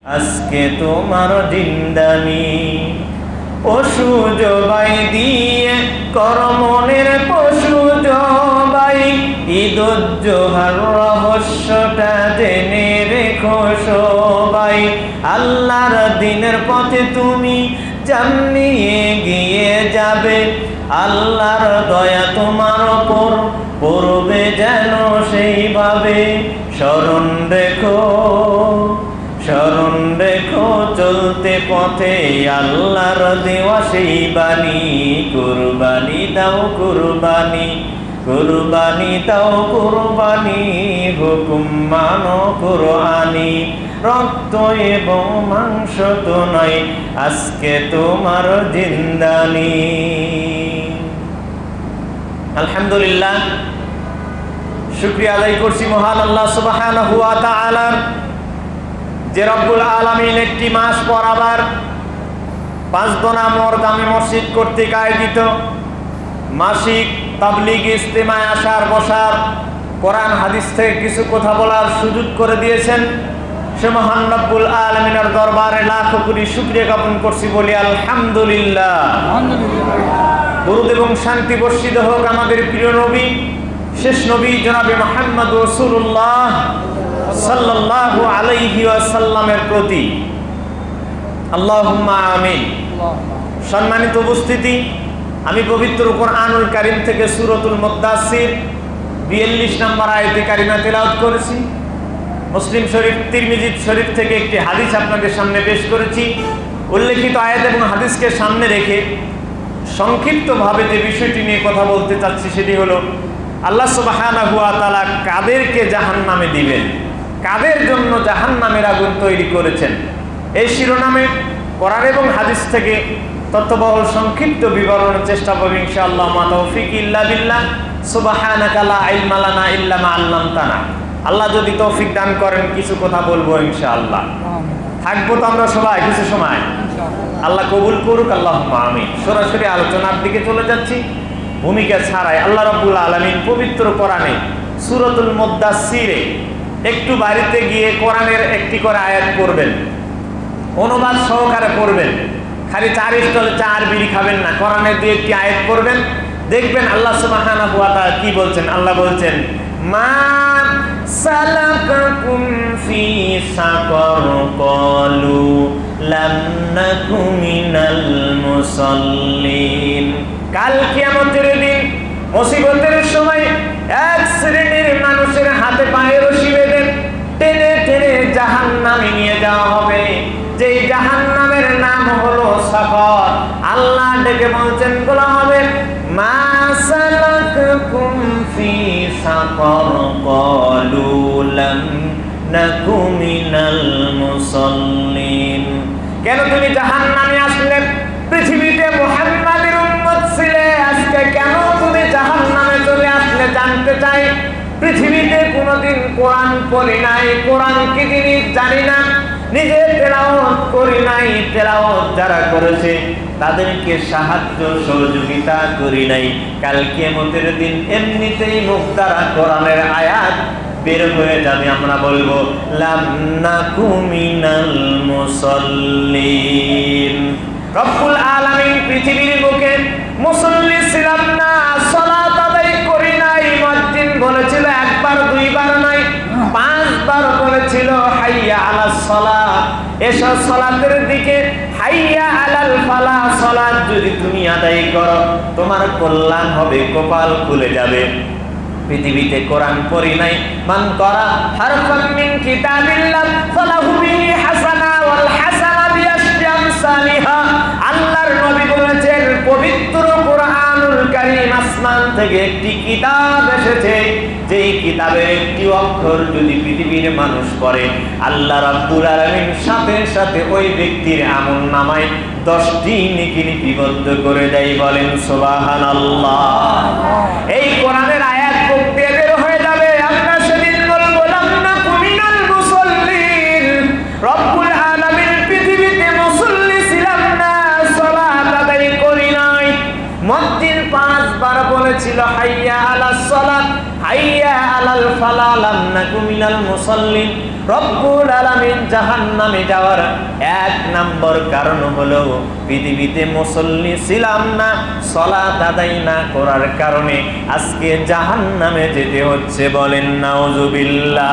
আজকে তোমার জিন্দানি পশু জবাই দিয়ে করমনের পশু জবাই ঈদুজ্জোহার রহস্যটা জেনে রেখো সবাই। আল্লাহর দিনের পথে তুমি জান নিয়ে গিয়ে যাবে, আল্লাহর দয়া তোমার ওপর পড়বে যেন সেইভাবে। স্মরণ রেখো চলতে পথে আল্লাহর দেওয়া সেই বাণী। কুরবানি দাও কুরবানি, কুরবানি দাও কুরবানি, হুকুম মানো কুরআনি। রক্ত এবং মাংস তো নয়, আজকে তোমার জিন্দানি। আলহামদুলিল্লাহ, শুকরিয়া আদায় করছি মহান আল্লাহ সুবহানাহু ওয়া তাআলার, যে রব্বুল আলামিন একটি মাস পর আবার পাঁচদোনা জামে মসজিদ কর্তৃক আয়োজিত মাসিক তাবলীগ ইজতেমায় আসার বসার কোরআন হাদিস থেকে কিছু কথা বলার সুযোগ করে দিয়েছেন। সে মহান রব্বুল আলামিনের দরবারে লাখো কোটি শুকরিয়া জ্ঞাপন করছি, বলি আলহামদুলিল্লাহ। দরুদ এবং শান্তি বর্ষিত হোক আমাদের প্রিয় নবী, শেষ নবী জনাবে মুহাম্মদ রাসূলুল্লাহ সাল্লাল্লাহু আলাইহি ওয়াসাল্লামের প্রতি। আল্লাহুম্মা আমিন। সম্মানিত উপস্থিতি, আমি পবিত্র কোরআনুল কারীম থেকে সূরাতুল মুদ্দাসসির 42 নম্বর আয়াতে কারিমা তেলাওয়াত করেছি। মুসলিম শরীফ, তিরমিজি শরীফ থেকে একটি হাদিস আপনাদের সামনে পেশ করেছি। উল্লেখিত আয়াত এবং হাদিসকে সামনে রেখে সংক্ষিপ্তভাবে যে বিষয়টি নিয়ে কথা বলতে চাচ্ছি সেটি হলো, আল্লাহ সুবহানাহু ওয়া তাআলা কাদেরকে জাহান্নামে দিবেন, কাদের জন্য জাহান্নামের আগুন তৈরি করেছেন, এই শিরোনামে কোরআন এবং হাদিস থেকে তথ্যবহুল সংক্ষিপ্ত বিবরণের চেষ্টা করব ইনশাআল্লাহ। মা তৌফিক ইল্লা বিল্লাহ, সুবহানাকা লা ইলমা লানা ইল্লা মা আল্লামতানা। আল্লাহ যদি তৌফিক দান করেন কিছু কথা বলবো ইনশাআল্লাহ। থাকবো তো আমরা সবাই কিছু সময়, আল্লাহ কবুল করুক, আল্লাহুম্মা আমিন। সরাসরি আলোচনার দিকে চলে যাচ্ছি ভূমিকা ছাড়াই। আল্লাহ রাব্বুল আলামিন পবিত্র কোরআনে সূরাতুল মুদ্দাসসিরে একটু বাড়িতে গিয়ে কোরআনের একটি করে আয়াত পড়বেন, অনুবাদ সহকারে পড়বেন। খালি চার স্টলে চার বিড়ি খাবেন না, কোরআনের দুই একটি আয়াত পড়বেন, দেখবেন আল্লাহ সুবহানাহু ওয়া তাআলা কি বলছেন। আল্লাহ বলছেন, মা সালাকাকুম ফি সাকর ক্বালু লাম নাকু মিনাল মুসাল্লিন। কাল কিয়ামতের দিন মুসিবতের সময় এক শ্রেণীর মানুষের হাতে পায়ে রশি বেঁধে টেনে টেনে জাহান্নামে নিয়ে যাওয়া হবে, যেই জাহান্নামের নাম হলো সাকর। আল্লাহ ডেকে বলছেন, বলা হবে, মা সালাকাকুম ফি সাকর ক্বালু লাম নাকু মিনাল মুসাল্লিন। কেন তুমি জাহান্নামে আসলে? পৃথিবীতে মুহাম্মাদের উম্মত ছিলে, আজকে কেন তুমি জাহান্নামে চলে আসলে জানতে চাই। পৃথিবীতে কোনোদিন কোরআন পড়ি নাই, কোরআন কি জিনিস জানি না, নিজে তেলাওয়াত করি নাই, তেলাওয়াত যারা করেছে তাদেরকে সাহায্য সহযোগিতা করি নাই। কাল কিয়ামতের দিন এমনিতেই মুখ দ্বারা কোরআনের আয়াত বের হয়ে যাবে, আমরা বলবো লাম নাকু মিনাল মুসাল্লিন। রব্বুল আলামিন পৃথিবীর বুকে মুসল্লি ছিলাম না, সালাত আদায় করি নাই। মুয়াজ্জিন বলেছিল একবার দুইবার নয়, 5 বার বলেছিল হাইয়া আলাস সালাহ, এসো সালাতের দিকে। হাইয়া আলাল ফালাহ, সালাত যদি তুমি আদায় করো তোমার কল্যাণ হবে, কপাল খুলে যাবে। পৃথিবীতে কোরআন পড়ি নাই, মান করা হারফান মিন কিতাবিল্লাহ ফালাহু বিহি হাসানা ওয়াল হাসানা বিআশরি আমসালিহা। আল্লাহর নবী বলেছেন, পবিত্র কোরআনুল কারীম আসমান থেকে একটি কিতাব এসেছে, যেই কিতাবের একটি অক্ষর যদি পৃথিবীর মানুষ পড়ে, আল্লাহ রাব্বুল আলামিন সাথে সাথে ওই ব্যক্তির আমলনামায় 10টি নেকি লিপিবদ্ধ করে দেয়। বলেন সুবহানাল্লাহ। এই কোরআনের আয়াত পড়তে বের হয়ে যাবে, আমরা সেদিন বলবো লাম নাকু মিনাল মুসাল্লিন। রব্বুল আলামিন পৃথিবীতে মুসল্লি ছিলাম না, সালাত আদায় করি নাই। মুয়াজ্জিন 5 বার বলেছিল হাইয়া আলাস সালাত হাইয়া আলাল ফালাহ লাম নাকু মিনাল মুসাল্লিন। রব্বুল আলামিন জাহান্নামে যাওয়ার এক নম্বর কারণ হলো পৃথিবীতে মুসল্লি ছিলাম না, সালাত আদায় না করার কারণে আজকে জাহান্নামে যেতে হচ্ছে। বলেন নাউজুবিল্লাহ।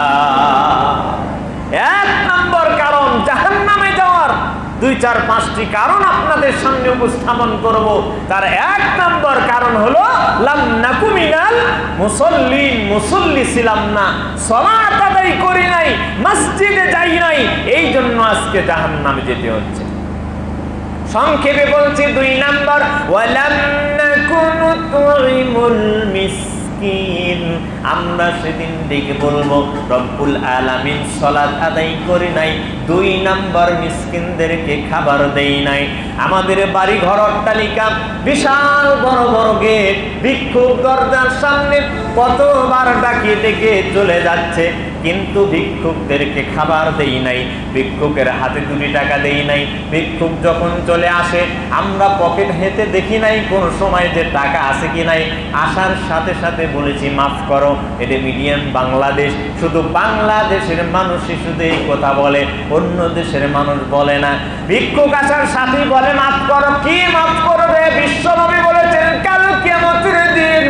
এক নম্বর কারণ জাহান্নামে যাওয়ার। 2, 4, 5টি কারণ আপনাদের সামনে উপস্থাপন করব। তার এক নম্বর কারণ হলো লাম নাকু মিনাল মুসাল্লিন, মুসল্লি ছিলাম না, সালাত আদায় করি নাই, মসজিদে যাই নাই, এই জন্য আজকে জাহান্নামে যেতে হচ্ছে। সংক্ষেপে বলছি 2 নম্বর, ওয়ালাম নাকু নুতঈমুল মিসকিন, আমরা সেদিন ডেকে বলবো রব্বুল আলামিন সালাত আদায় করি নাই, 2 নম্বর মিসকিনদেরকে খাবার দেই নাই। আমাদের বাড়ি ঘর অট্টালিকা, বিশাল বড় বড় গেট, ভিক্ষুক দরজার সামনে কতবার ডাকিয়ে ডেকে চলে যাচ্ছে, কিন্তু ভিক্ষুকদেরকে খাবার দেই নাই, ভিক্ষুকের হাতে 2 টাকা দেই নাই। ভিক্ষুক যখন চলে আসে আমরা পকেট হেঁটে দেখি নাই কোন সময় যে টাকা আছে কি নাই। আসার সাথে সাথে বলেছি মাফ করো, এটা মিডিয়াম বাংলাদেশ, শুধু বাংলাদেশের মানুষই শুধু এই কথা বলে, অন্য দেশের মানুষ বলে না। ভিক্ষুক আসার সাথেই বলে মাফ করো। কি মাফ করবে? বিশ্বনবী বলেছেন কাল কিয়ামতের দিন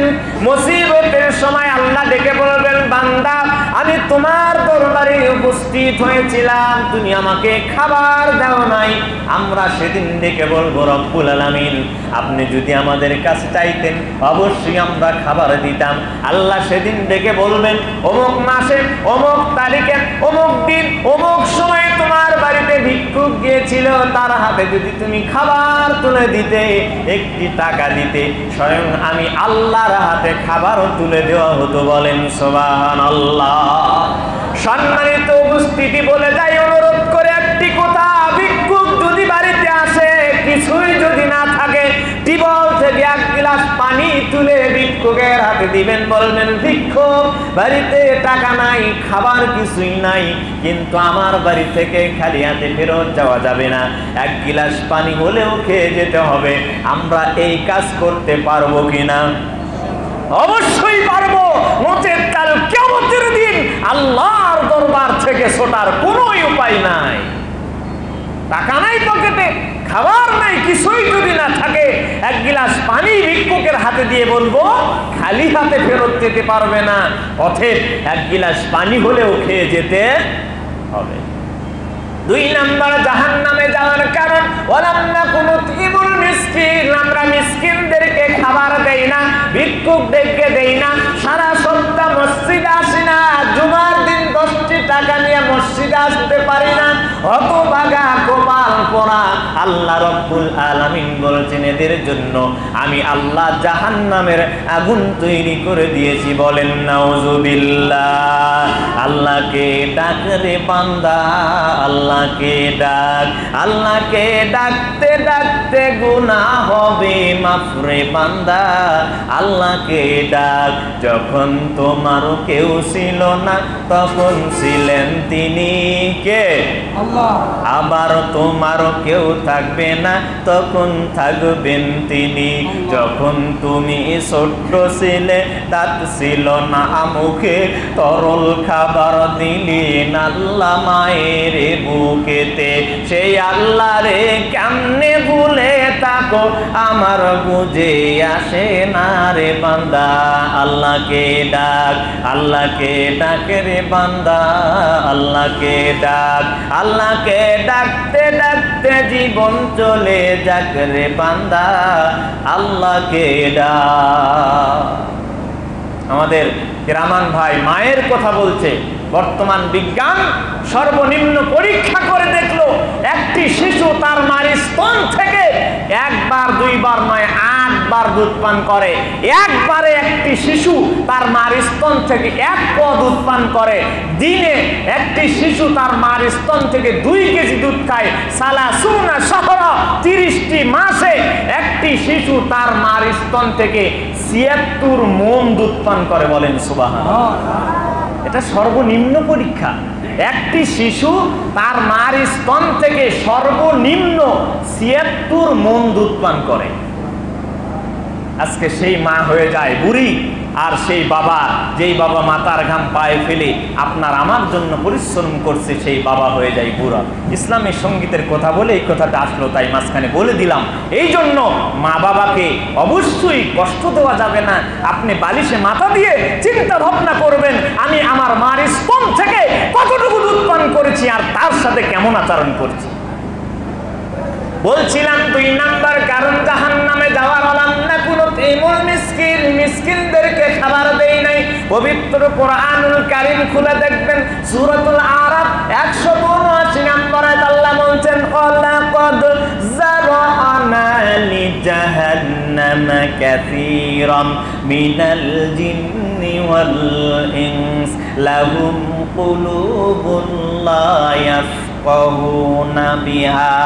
মুসিবতের সময় আল্লাহ ডেকে বলবেন, বান্দা আমি তোমার দরবারে উপস্থিত হয়েছিলাম, তুমি আমাকে খাবার দাও নাই। আমরা সেদিন ডেকে বলবো রব্বুল আলামিন আপনি যদি আমাদের কাছে চাইতেন অবশ্যই আমরা খাবার দিতাম। আল্লাহ সেদিন ডেকে বলবেন অমুক মাসে অমুক তারিখে অমুক দিন অমুক সময়ে তোমার বাড়িতে ভিক্ষুক গিয়েছিল, তার হাতে যদি তুমি খাবার তুলে দিতে, 1টি টাকা দিতে, স্বয়ং আমি আল্লাহর হাতে খাবারও তুলে দেওয়া হতো। বলেন সুবহানাল্লাহ। সম্মানিত উপস্থিতি, বলে যাই অনুরোধ করে একটি কথা, ভিক্ষুক যদি বাড়িতে আসে কিছুই যদি না থাকে, টিবল থেকে 1 গ্লাস পানি তুলে ভিক্ষুকের হাতে দিবেন, বলবেন ভিক্ষুক বাড়িতে টাকা নাই, খাবার কিছুই নাই, কিন্তু আমার বাড়ি থেকে খালি হাতে ফেরত যাওয়া যাবে না, 1 গ্লাস পানি হলেও খেয়ে যেতে হবে। আমরা এই কাজ করতে পারবো কিনা? অবশ্যই পারবো। নচেৎ কাল কিয়ামতের দিন আল্লাহর দরবার থেকে ছোটার কোনো উপায় নাই। টাকা নাই পকেটে, খাবার নাই, কিছুই যদি না থাকে, 1 গ্লাস পানি ভিক্ষুকের হাতে দিয়ে বলবো খালি হাতে ফেরত যেতে পারবে না, অতএব 1 গ্লাস পানি হলেও খেয়ে যেতে হবে। 2 নম্বর জাহান্নামে যাওয়ার কারণ ওয়ালাম নাকু নুতঈমুল মিসকিন, আমরা মিসকিনদেরকে খাবার দেই না, ভিক্ষুকদেরকে দেই না, সারা সপ্তাহ মসজিদে আসি না, জুমার দিন 10টি টাকা নিয়ে মসজিদে আসতে পারি না, হতভাগা কপাল পোড়া। আল্লাহ রব্বুল আলামিন বলেছেন এদের জন্য আমি আল্লাহ জাহান্নামের আগুন তৈরি করে দিয়েছি। বলেন নাউজুবিল্লাহ। আল্লাহকে ডাক রে বান্দা, আল্লাহকে ডাক, আল্লাহকে ডাকতে ডাকতে গুনাহ হবে মাফ রে বান্দা, আল্লাহকে ডাক। যখন তোমারও কেউ ছিল না তখন ছিলেন তিনি কে? আল্লাহ। আবার তোমারও কেউ থাকবে না তখন থাকবেন তিনি। যখন তুমি ছোট্ট ছিলে, দাঁত ছিল না মুখে, তরল খাবার দিলেন আল্লাহ মায়ের বুকেতে, সেই আল্লাহ রে কেমনে ভুলে থাকো আমার বুঝে আসে না রে বান্দা। আল্লাহকে ডাক, আল্লাহকে ডাক রে বান্দা, আল্লাহকে ডাক, আল্লাহকে ডাকতে ডাকতে জীবন চলে যাক রে বান্দা, আল্লাহকে ডাক। আমাদের কেরামান ভাই মায়ের কথা বলছে, বর্তমান বিজ্ঞান সর্বনিম্ন পরীক্ষা করে দেখলো একটি শিশু তার মার স্তন থেকে 1 বার 2 বার নয় 8 বার দুধ পান করে। একবারে একটি শিশু তার মার স্তন থেকে 1 পদ দুধ পান করে। দিনে একটি শিশু তার মার স্তন থেকে 2 কেজি দুধ খায়। সালাসুনা শাহরা, 30টি মাসে একটি শিশু তার মার স্তন থেকে 76 মণ দুধ পান করে। বলেন সুবহানাল্লাহ। এটা সর্বনিম্ন পরীক্ষা। একটি শিশু তার মার স্তন থেকে সর্বনিম্ন 76 মণ দুধ পান করে। আজকে সেই মা হয়ে যায় বুড়ি, আর সেই বাবা, যেই বাবা মাথার ঘাম পায়ে ফেলে আপনার আমার জন্য পরিশ্রম করছে, সেই বাবা হয়ে যায় বুড়া। ইসলামী সঙ্গীতের কথা বলে এই কথাটা আসলো, তাই মাঝখানে বলে দিলাম। এই জন্য মা বাবাকে অবশ্যই কষ্ট দেওয়া যাবে না। আপনি বালিশে মাথা দিয়ে চিন্তা ভাবনা করবেন, আমি আমার মার স্তন থেকে কতটুকু দুধ পান করেছি আর তার সাথে কেমন আচরণ করছি। বলছিলাম 2 নাম্বার কারণ জাহান্নামে যাওয়ার হলাম না কোনো এমন মিসকিনদেরকে খাবার দেই নাই। পবিত্র কোরআনুল কারীম খুলে দেখবেন, সূরাতুল আরাফ 172 নম্বর আয়াত আল্লাহ বলছেন, ওয়ালাকাদ যারানা লিজাহান্নামা কাসীরাম মিনাল জিন্নি ওয়াল ইনস লাহুম কুলুবুন লা ইয়াফকাহুনা বিহা।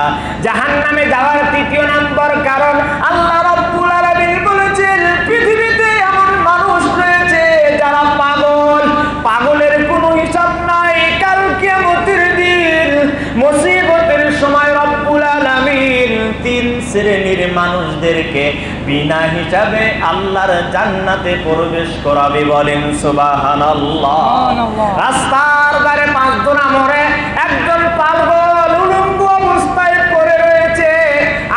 জাহান্নামে যাওয়ার 3য় নম্বর কারণ আল্লাহ রাব্বুল আলামিন বলেছেন, পৃথিবীতে এমন মানুষ রয়েছে যারা পাগল। পাগলের কোনো হিসাব নাই। কাল কিয়ামতের দিন মুসিবতের সময় রব্বুল আলামিন 3 শ্রেণীর মানুষদেরকে বিনা হিসাবে আল্লাহর জান্নাতে প্রবেশ করাবে। বলেন সুবহানাল্লাহ। রাস্তার ধারে 5 জন মরে, একজন পাগল উলঙ্গ অবস্থায় পড়ে রয়েছে।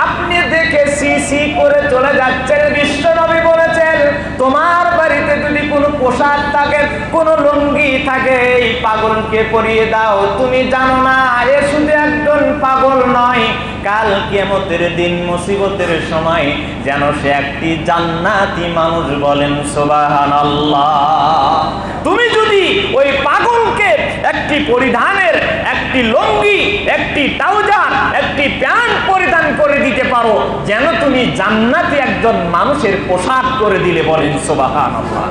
আপনি দেখে সি করে চলে যাচ্ছেন। বিশ্বনবী বলেছেন, তোমার বাড়িতে যদি কোনো পোশাক থাকে, কোনো লুঙ্গি থাকে, এই পাগলকে পরিয়ে দাও। তুমি জানো না এ শুধু একজন পাগল নয়, কাল কিয়ামতের দিন মুসিবতের সময় যেন সে একটি জান্নাতি মানুষ। বলেন সুবহানাল্লাহ। তুমি যদি ওই পাগলকে একটি পরিধানের, একটি লুঙ্গি, একটি ট্রাউজার, একটি প্যান্ট পরিধান করে দিতে পারো, যেন তুমি জান্নাতি একজন মানুষের পোশাক করে দিলে। বলেন সুবহানাল্লাহ।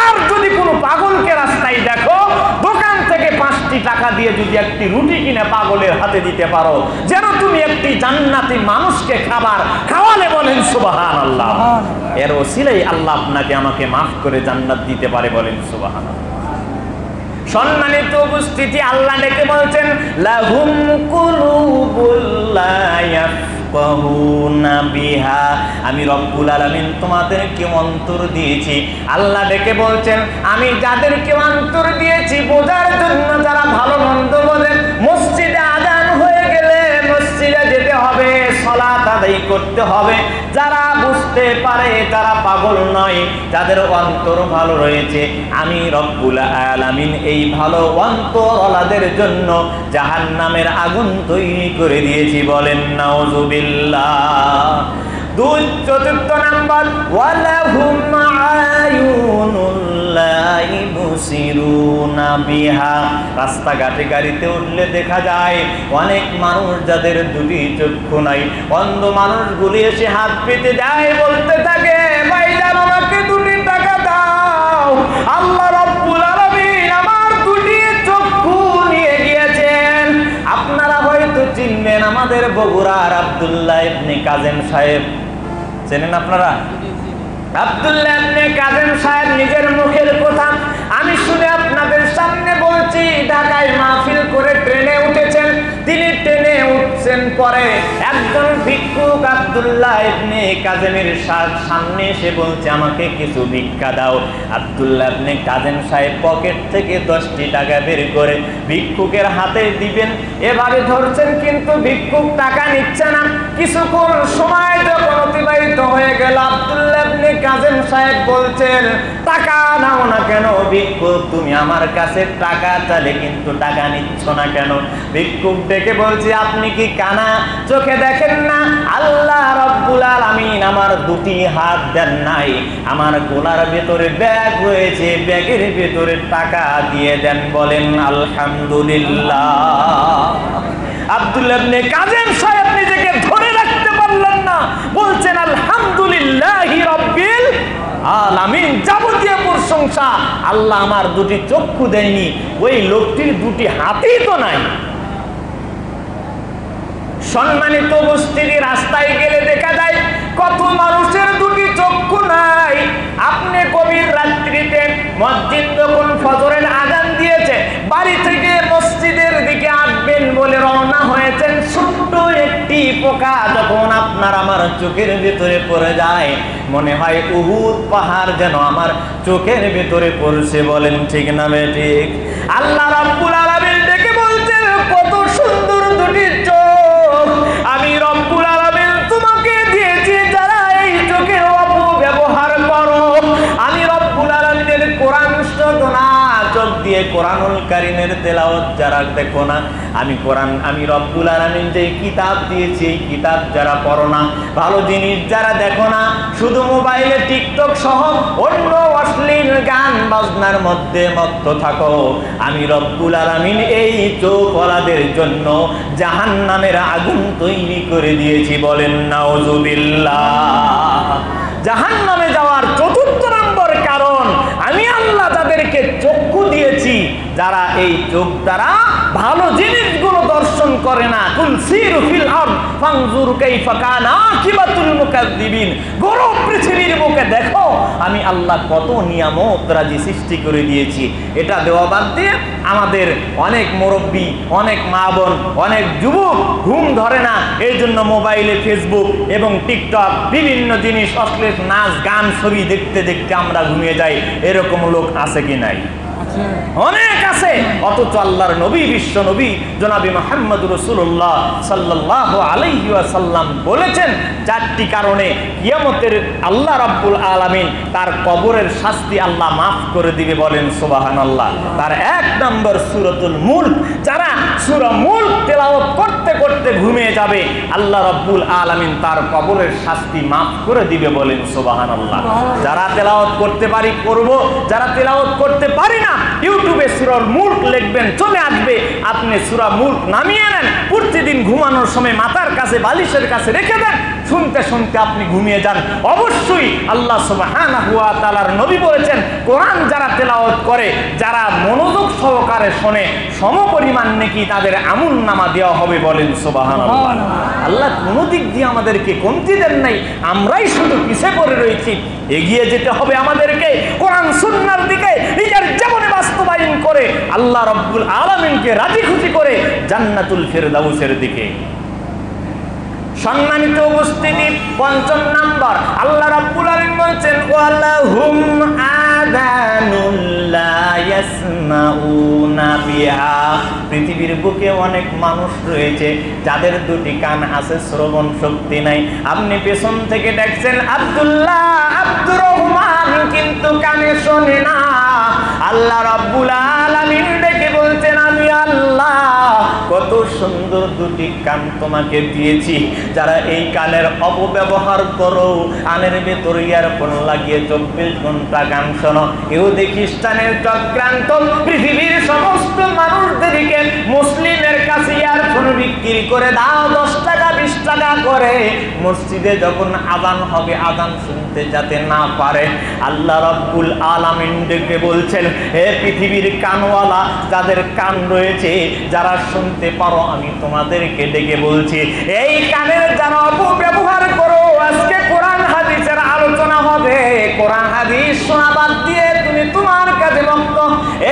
আর যদি কোনো পাগলকে রাস্তায় দেখো, দোকান থেকে 5টি টাকা দিয়ে যদি একটি রুটি কিনে পাগলের হাতে দিতে পারো, যেন তুমি একটি জান্নাতি মানুষকে খাবার খাওয়ালে। বলেন সুবহানাল্লাহ। এর ওসিলাই আল্লাহ আপনাকে আমাকে মাফ করে জান্নাত দিতে পারে। বলেন সুবহানাল্লাহ। সম্মানিত উপস্থিতি, আল্লাহ ডেকে বলছেন, লাহুম কুলুবুল লা ইয়াফকাহুনা বিহা। আমি রব্বুল আলামিন তোমাদেরকে অন্তর দিয়েছি। আল্লাহ ডেকে বলছেন, আমি যাদেরকে অন্তর দিয়েছি বোঝার জন্য, যারা ভালো মন্দ বোঝে। মসজিদে আযান হয়ে গেলে মসজিদে যেতে হবে, সালাত আদায় করতে হবে। যারা বুঝতে পারে, তারা পাগল নয়, যাদের অন্তর ভালো রয়েছে, আমি রব্বুল আলামিন এই ভালো অন্তরওয়ালাদের জন্য জাহান্নামের আগুন তৈরি করে দিয়েছি। বলেন নাউযুবিল্লাহ। 4th নাম্বার, ওয়ালাহুম আয়ুনুল লা ইবসিরুনা বিহা। রাস্তাঘাটে গাড়িতে উঠলে দেখা যায় অনেক মানুষ যাদের 2টি চক্ষু নাই। অন্ধ মানুষগুলি এসে হাত পেতে দেয়, বলতে থাকে, ভাইজান আমাকে 2টি টাকা দাও। আল্লাহ রাব্বুল আলামিন আমার 2টি চক্ষু নিয়ে গিয়েছেন। আপনারা হয়তো চিনবেন, আমাদের বগুড়ার আব্দুল্লাহ ইবনে কাজেম সাহেব, চেনেন আপনারা? আব্দুল্লাহ ইবনে কাজেম সাহেব নিজের মুখের কথা আমি শুনে আপনাদের সামনে বলছি। ঢাকায় মাহফিল করে ট্রেনে উঠেছেন। তিনি ট্রেনে উঠছেন, পরে একজন ভিক্ষুক আব্দুল্লাহ ইবনে কাজেমের সামনে এসে বলছে, আমাকে কিছু ভিক্ষা দাও। আব্দুল্লাহ ইবনে কাজেম সাহেব পকেট থেকে 10টি টাকা বের করে ভিক্ষুকের হাতে দিবেন, এভাবে ধরছেন, কিন্তু ভিক্ষুক টাকা নিচ্ছে না। কিছুক্ষণ সময় যখন অতিবাহিত হয়ে গেল, আব্দুল্লাহ ইবনে কাজেম সাহেব বলছেন, টাকা নাও না কেন ভিক্ষুক? তুমি আমার কাছে টাকা চাইলে কিন্তু টাকা নিচ্ছ না কেন? ভিক্ষুক ডেকে বলছে, আপনি কি কানা, চোখে দেখেন না? আল্লাহ রাব্বুল আলামিন আমার 2টি হাত দেন নাই। আমার গলার ভেতরে ব্যাগ রয়েছে, ব্যাগের ভেতরে টাকা দিয়ে দেন। বলেন আলহামদুলিল্লাহ। আব্দুল্লাহ ইবনে কাজেম সাহেব নিজেকে ধরে রাখতে পারলেন না, বলছেন আলহামদুলিল্লাহি রাব্বিল আলামিন। যাবতীয় প্রশংসা আল্লাহ আমার 2টি চক্ষু দেয়নি, ওই লোকটির 2টি হাতই তো নাই। সম্মানিত উপস্থিতি, রাস্তায় গেলে দেখা যায় কত মানুষের 2টি চক্ষু নাই। আপনি গভীর রাত্রিতে মসজিদ যখন ফজরের আযান দিয়েছে, বাড়ি থেকে মসজিদের দিকে আসবেন বলে রওনা হয়েছেন, ছোট্ট একটি পোকা যখন আপনার আমার চোখের ভিতরে পড়ে যায়, মনে হয় উহুদ পাহাড় যেন আমার চোখের ভিতরে পড়ছে। বলেন ঠিক না ঠিক? আল্লাহ রাব্বুল আলামিন ডেকে বলছেন, কত সুন্দর দুটি চোখ আমি রব্বুল আলামিন তোমাকে দিয়েছি। যারা এই চোখের অপব্যবহার করো, আমি রব্বুল আলামিনের কোরআন শোনো না, চোখ দিয়ে কোরআনুল কারীমের তেলাওয়াত যারা দেখো না, আমি রব্বুল আলামিন যে কিতাব দিয়েছি এই কিতাব যারা পড়ো না, ভালো জিনিস যারা দেখো না, শুধু মোবাইলে টিকটক সহ অন্য অশ্লীল গান বাজনার মধ্যে মত্ত থাকো, আমি রব্বুল আলামিন এই চোখওয়ালাদের জন্য জাহান্নামের আগুন তৈরি করে দিয়েছি। বলেন নাউজুবিল্লাহ। জাহান্নামে যাওয়ার চতুর্থ নম্বর কারণ, আমি আল্লাহ যাদেরকে চক্ষু দিয়েছি, যারা এই চোখ দ্বারা ভালো জিনিসগুলো দর্শন করে না। কুল সিরু ফিল আরদ ফানজুর কাইফা কানা আকিবাতুল মুকাদ্দিবিন। গোটা পৃথিবীর বুকে দেখো আমি আল্লাহ কত নিয়ামত রাজি সৃষ্টি করে দিয়েছি। এটা দেওয়া বাদ দিয়ে আমাদের অনেক মুরব্বী, অনেক মা বোন, অনেক যুবক ঘুম ধরে না, এই জন্য মোবাইলে ফেসবুক এবং টিকটক বিভিন্ন জিনিস অশ্লীল নাচ গান ছবি দেখতে দেখতে আমরা ঘুমিয়ে যাই। এরকম লোক আছে কি নাই? অনেক আছে। অথচ আল্লাহর নবী, বিশ্ব নবী জনাবি মুহাম্মদ রাসূলুল্লাহ সাল্লাল্লাহু আলাইহি ওয়াসাল্লাম বলেছেন, চারটি কারণে কিয়ামতের আল্লাহ রাব্বুল আলামিন তার কবরের শাস্তি আল্লাহ মাফ করে দিবে। বলেন সুবহানাল্লাহ। তার এক নম্বর সূরাতুল মুলক। যারা সূরা মুলক তেলাওয়াত করতে করতে ঘুমিয়ে যাবে, আল্লাহ রাব্বুল আলামিন তার কবরের শাস্তি মাফ করে দিবে। বলেন সুবহানাল্লাহ। যারা তেলাওয়াত করতে পারি করব, যারা তেলাওয়াত করতে পারি না, ইউটিউবে সূরা মুলক লিখবেন, চলে আসবে। আপনি সূরা মুলক নামিয়ে নেন, প্রতিদিন ঘুমানোর সময় মাথার কাছে বালিশের কাছে রেখে দেন, শুনতে শুনতে আপনি ঘুমিয়ে যান। অবশ্যই আল্লাহ সুবহানাহু ওয়া তাআলার নবী বলেছেন, কোরআন যারা তেলাওয়াত করে, যারা মনোযোগ সহকারে শোনে, সমপরিমাণ নেকি তাদের আমলনামা দেওয়া হবে। বলেন সুবহানাল্লাহ। আল্লাহ কোনো দিক দিয়ে আমাদেরকে কমতি দেন নাই, আমরাই শুধু পিছে পড়ে রয়েছি। এগিয়ে যেতে হবে আমাদেরকে কোরআন সুন্নাহর দিকে, নিজের জীবনে বাস্তবায়ন করে আল্লাহ রাব্বুল আলামিনকে রাজি খুশি করে জান্নাতুল ফেরদাউসের দিকে। সম্মানিত উপস্থিতি, পঞ্চম নাম্বার, আল্লাহ রাব্বুল আলামিন বলেছেন, ওয়ালাহুম আযানুল লা ইয়াসমাউনা বিহা। পৃথিবীর বুকে অনেক মানুষ রয়েছে যাদের দুটি কান আছে, শ্রবণ শক্তি নাই। আপনি পেছন থেকে দেখছেন আব্দুল্লাহ, আব্দুর রহমান, কিন্তু কানে শোনে না। আল্লাহ রাব্বুল আলামিন ডেকে বলছেন, আমি আল্লাহ কত সুন্দর দুটি কান তোমাকে দিয়েছি। যারা এই কানের অপব্যবহার করো, কানের ভেতরে ইয়ারফোন লাগিয়ে 24 ঘন্টা গান শোনো, ইহুদি খ্রিস্টানের চক্রান্ত, পৃথিবীর সমস্ত মানুষদেরকে মুসলিমের কাছে ইয়ারফোন বিক্রি করে দাও 10 টাকা 20 টাকা করে। মসজিদে যখন আযান হবে, আযান শুনতে যাতে না পারে। আল্লাহ রাব্বুল আলামিন ডেকে বলছেন, হে পৃথিবীর কানওয়ালা, যাদের কান রয়েছে, যারা শুনতে পারো, আমি তোমাদেরকে ডেকে বলছি, এই কানের যারা অপব্যবহার করো, আজকে কোরআন হাদিসের আলোচনা হবে। কোরআন হাদিস শোনা বাদ দিয়ে তুমি তোমার কাছে মগ্ন।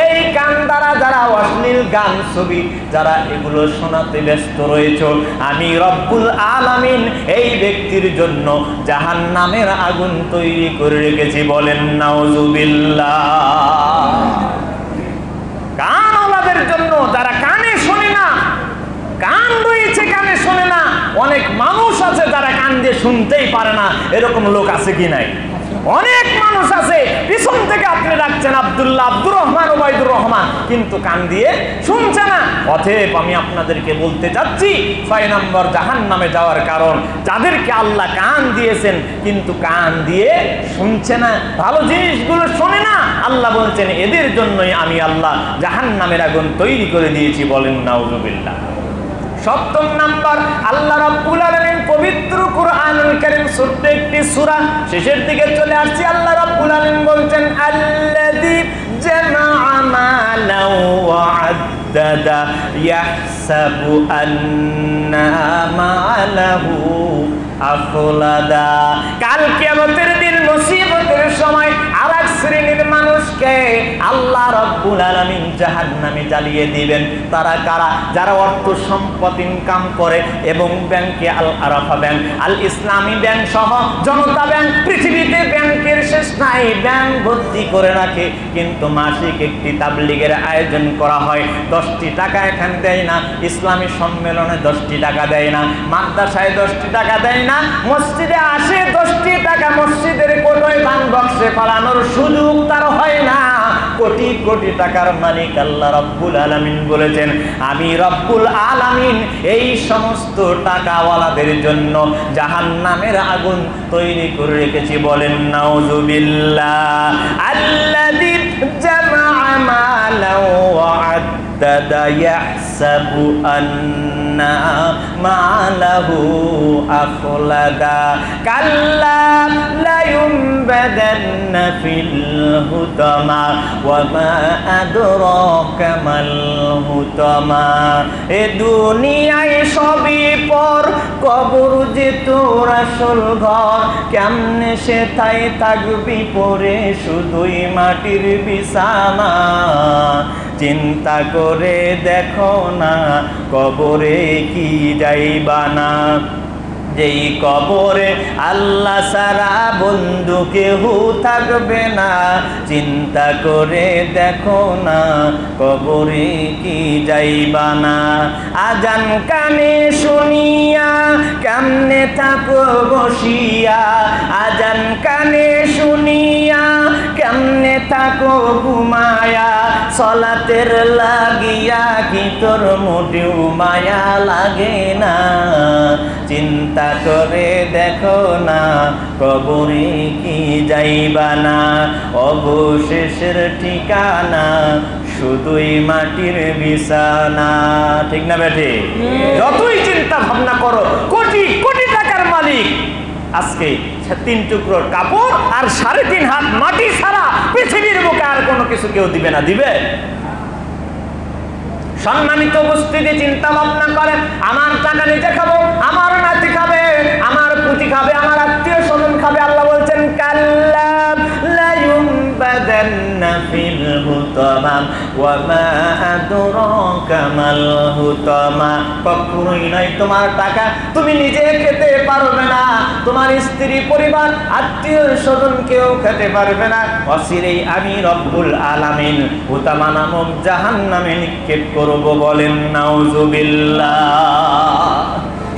এই কান দ্বারা যারা অশ্লীল গান ছবি, যারা এগুলো শোনাতে ব্যস্ত রয়েছে, আমি রব্বুল আলামিন এই ব্যক্তির জন্য জাহান্নামের আগুন তৈরি করে রেখেছি। বলেন নাউজুবিল্লাহ। কানওয়ালাদের জন্য, যারা কানে শোনে না, কান রয়েছে কানে শোনে না। অনেক মানুষ আছে যারা কান দিয়ে শুনতেই পারে না। এরকম লোক আছে কি নাই? অনেক মানুষ আছে, পিছন থেকে আপনি ডাকছেন আব্দুল্লাহ, আব্দুর রহমান, ওবাইদুর রহমান, কিন্তু কান দিয়ে শুনছে না। অতএব আমি আপনাদেরকে বলতে চাচ্ছি, 6 নম্বর জাহান্নামে যাওয়ার কারণ, যাদেরকে আল্লাহ কান দিয়েছেন কিন্তু কান দিয়ে শুনছে না, ভালো জিনিসগুলো শোনে না, আল্লাহ বলছেন এদের জন্যই আমি আল্লাহ জাহান্নামের আগুন তৈরি করে দিয়েছি। বলেন নাউজুবিল্লাহ। 7 নাম্বার, আল্লাহ রাব্বুল আলামিন পবিত্র কুরআনুল কারীম ছোট্ট একটি সূরা শেষের দিকে চলে আসছে। আল্লাহ রাব্বুল আলামিন বলছেন, আল্লাযী জামাআ মালান ওয়া আদ্দাদা ইয়াহসাবু আন্না মালাহু আখলাদা। কাল কিয়ামতের দিন মুসিবতের সময় আরেক শ্রেণীর মানুষকে আল্লাহ রাব্বুল আলামিন জাহান্নামে জ্বালিয়ে দিবেন। তারা কারা? যারা অর্থ সম্পদ ইনকাম করে এবং ব্যাংকে আল আরাফা ব্যাংক, আল ইসলামী ব্যাংক সহ জনতা ব্যাংক, পৃথিবীতে ব্যাংকের শেষ নাই, ব্যাংক ভর্তি করে রাখে, কিন্তু মাসিক একটি তাবলীগের আয়োজন করা হয়, 10টি টাকা এখানে দেয় না, ইসলামী সম্মেলনে 10টি টাকা দেয় না, মাদ্রাসায় 10টি টাকা দেয় না, মসজিদে আসে 10টি টাকা মসজিদের কোটোয় দান বক্সে ফেলানোর সুযোগ তার হয় না। কোটি কোটি টাকার মালিক আল্লাহ রাব্বুল আলামিন বলেছেন, আমি রব্বুল আলামিন এই সমস্ত টাকাওয়ালাদের জন্য জাহান্নামের আগুন তৈরি করে রেখেছি। বলেন নাউযুবিল্লাহ। আল্লাযী জামা'a মালান ওয়া আদ্দাদা ইয়াহসাবু আন্না মালাহু আখলাদা কাল্লা লা ইউনবাদান্না ফিল হুতামা ওয়া মা আদরাকা মাল হুতামা। এ দুনিয়ায় সবই পর, কবর যে তোর আসল ঘর, কেমনে সে তাই থাকবি পরে শুধুই মাটির বিছানা। চিন্তা করে দেখো না কবরে কি যাইবা না, যেই কবরে আল্লাহ সারা বন্ধু কেহ থাকবে না। চিন্তা করে দেখো না কবরে কি যাইবা না। আজান কানে শুনিয়া কেমনে থাকো বসিয়া, আজান কানে শুনিয়া কেমনে থাকো ঘুমায়া, সলাতের লাগিয়া কি তোর মোটেও মায়া লাগে না। চিন্তা করে দেখো না কবরে কি যাইবা না, অবশেষের ঠিকানা শুধুই মাটির বিছানা। ঠিক না বেঠি? যতই চিন্তা ভাবনা করো, কোটি কোটি টাকার মালিক আজকে 3 টুকরো কাপড় আর 3.5 হাত মাটি ছাড়া পৃথিবীর বুকে আর কোনো কিছু কেউ দিবে না। দিবে? সম্মানিত উপস্থিতি, চিন্তা ভাবনা করেন, আমার টাকা নিজে খাবো, আমার নাতি খাবে, আমার পুতি খাবে, আমার আত্মীয় স্বজন খাবে। আল্লাহ বলছেন কাল্লা লা ইউনবাদান্না ফিল হুতামা ওয়া মা আদরাকা মাল হুতামা। কখনোই নয় তোমার টাকা তুমি নিজে খেতে পারবে না, তোমার স্ত্রী পরিবার আত্মীয় স্বজন কেউ খেতে পারবে না। অচিরেই আমি রব্বুল আলামিন হুতামা নামক জাহান্নামে নিক্ষেপ করব। বলেন নাউযুবিল্লাহ।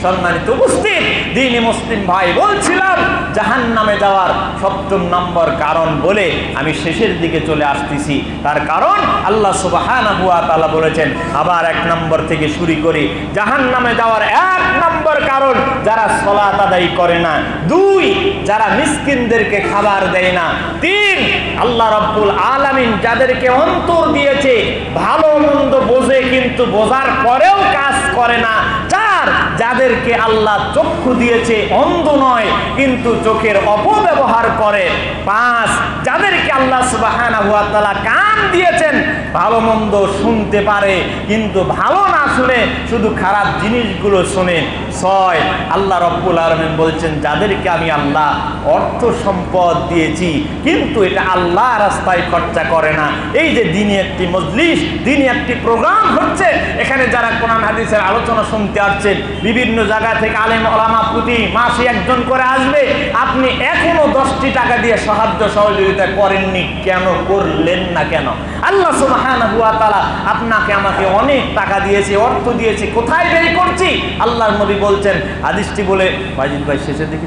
সম্মানিত উপস্থিত দ্বীনি মুসলিম ভাই, বলছিলাম জাহান্নামে যাওয়ার 7ম নম্বর কারণ বলে আমি শেষের দিকে চলে আসতেছি। তার কারণ আল্লাহ সুবহানাহু ওয়া তাআলা বলেছেন, আবার 1 নম্বর থেকে শুরু করি। জাহান্নামে যাওয়ার 1 নম্বর কারণ যারা সালাত আদায় করে না, 2 যারা মিসকিনদেরকে খাবার দেয় না, 3 আল্লাহ রাব্বুল আলামিন যাদেরকে অন্তর দিয়েছে ভালো মন্দ বোঝে কিন্তু বোঝার পরেও কাজ করে না, 4 যাদেরকে আল্লাহ চক্ষু দিয়েছে অন্ধ নয় কিন্তু চোখের অপব্যবহার করে, 5 যাদেরকে আল্লাহ সুবহানাহু ওয়া তাআলা কান দিয়েছেন ভালো মন্দ শুনতে পারে কিন্তু ভালো না শুনে শুধু খারাপ জিনিসগুলো শুনে, 6 আল্লাহ রাব্বুল আলামিন বলছেন যাদেরকে আমি আল্লাহ অর্থ সম্পদ দিয়েছি কিন্তু এটা আল্লাহ রাস্তায় খরচা করে না। এই যে দিনে একটি মজলিস, দিনে একটি প্রোগ্রাম হচ্ছে, এখানে যারা কোরআন হাদিসের আলোচনা শুনতে আসছেন, বিভিন্ন জায়গা থেকে আলেম ওলামা প্রতি মাসে 1 জন করে আসবে, আপনি এখনো 10টি টাকা দিয়ে সাহায্য সহযোগিতা করেননি, কেন করলেন না? কেন? আল্লাহ সুবহানাহু ওয়া তাআলা আপনাকে আমাকে অনেক টাকা দিয়েছে, অর্থ দিয়েছে, কোথায় ব্যয় করছি? আল্লাহর নবী বলছেন, হাদিসটি বলে বাজিদ ভাই শেষে দেখি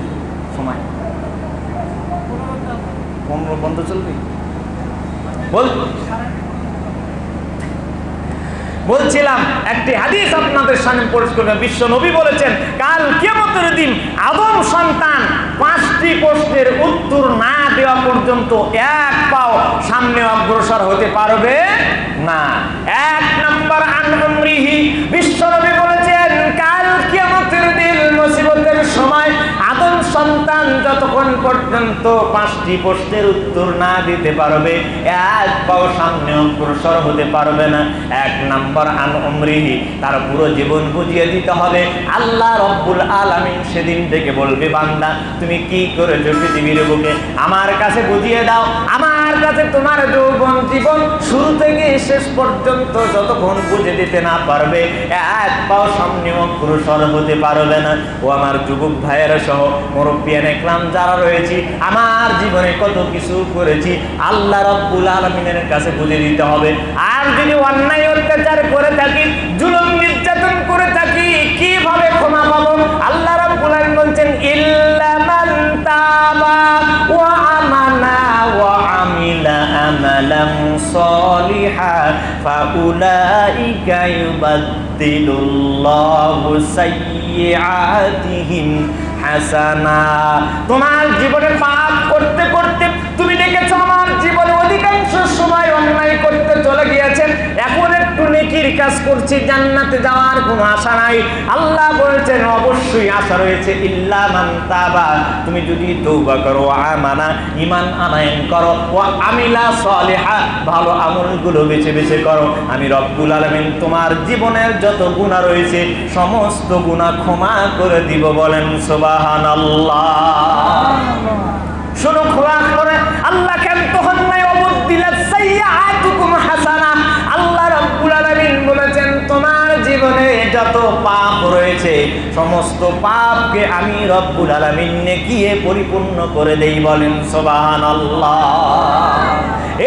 সময় 15 বন্ধ চলবে বলছিলাম একটি হাদিস আপনাদের সামনে পেশ করব। বিশ্ব নবী বলেছেন কাল কিয়ামতের দিন আদম সন্তান 5টি প্রশ্নের উত্তর না দেওয়া পর্যন্ত 1 পাও সামনে অগ্রসর হতে পারবে না। 1 নম্বর আনউমরিহি, বিশ্ব নবী বলেছেন কাল কিয়ামতের দিন মুসিবতের সময় আদম সন্তান যতক্ষণ পর্যন্ত 5টি প্রশ্নের উত্তর না দিতে পারবে 1 পাও সামনে অগ্রসর হতে পারবে না। 1 নম্বর আনউমরিহি, তার পুরো জীবন বুঝিয়ে দিতে হবে। আল্লাহ রব্বুল আলামিন সেদিন থেকে বলবে বান্দা তুমি কি করেছো পৃথিবীর বুকে, আমার কাছে বুঝিয়ে দাও। আমার আল্লাহর কাছে তোমার যৌবন জীবন শুরু থেকে শেষ পর্যন্ত যতক্ষণ বুঝে দিতে না পারবে, এক পাও সামনে অগ্রসর হতে পারবে না। ও আমার যুবক ভাইয়েরা সহ মুরব্বিয়ান ইকরাম যারা রয়েছি, আমার জীবনে কত কিছু করেছি আল্লাহ রাব্বুল আলামিনের কাছে বুঝে দিতে হবে। আর যদি অন্যায় অত্যাচার করে থাকি, জুলুম নির্যাতন করে থাকি, কিভাবে ক্ষমা পাবো? আল্লাহ রাব্বুল আলামিন বলছেন, ইল্লা মান তাবা ওয়া আমানা ওয়া আমিলা আমালান সলিহান ফাউলাইকা ইউবাদদিলুল্লাহু সাইয়্যাতিহিম হাসানা। তোমার জীবনে পাপ করতে করতে তুমি দেখেছো আমার জীবনে অধিকাংশ সময় অন্যায় করতে চলে গিয়েছেন, এখন একটু নেকির কাজ করছি, জান্নাতে যাওয়ার কোনো আশা নাই। আল্লাহ বলছেন অবশ্যই আশা রয়েছে, ইল্লা মান তাবা, তুমি যদি তওবা করো, আমানা ঈমান আনয়ন করো, ওয়া আমিলা সলিহা ভালো আমলগুলো বেছে বেছে করো, আমি রব্বুল আলামিন তোমার জীবনের যত গুনাহ রয়েছে সমস্ত গুনাহ ক্ষমা করে দিব। বলেন সুবহানাল্লাহ। শুনো, ক্ষমা করে আল্লাহ কেন তখন নাই অবদিলাত সাইয়্যাতুকুম হাসানা। আল্লাহ রাব্বুল আলামিন বলেছেন তোমার জীবনে যত পাপ রয়েছে সমস্ত পাপকে আমি রব্বুল আলামিন নেকিয়ে পরিপূর্ণ করে দেই। বলেন সুবহানাল্লাহ।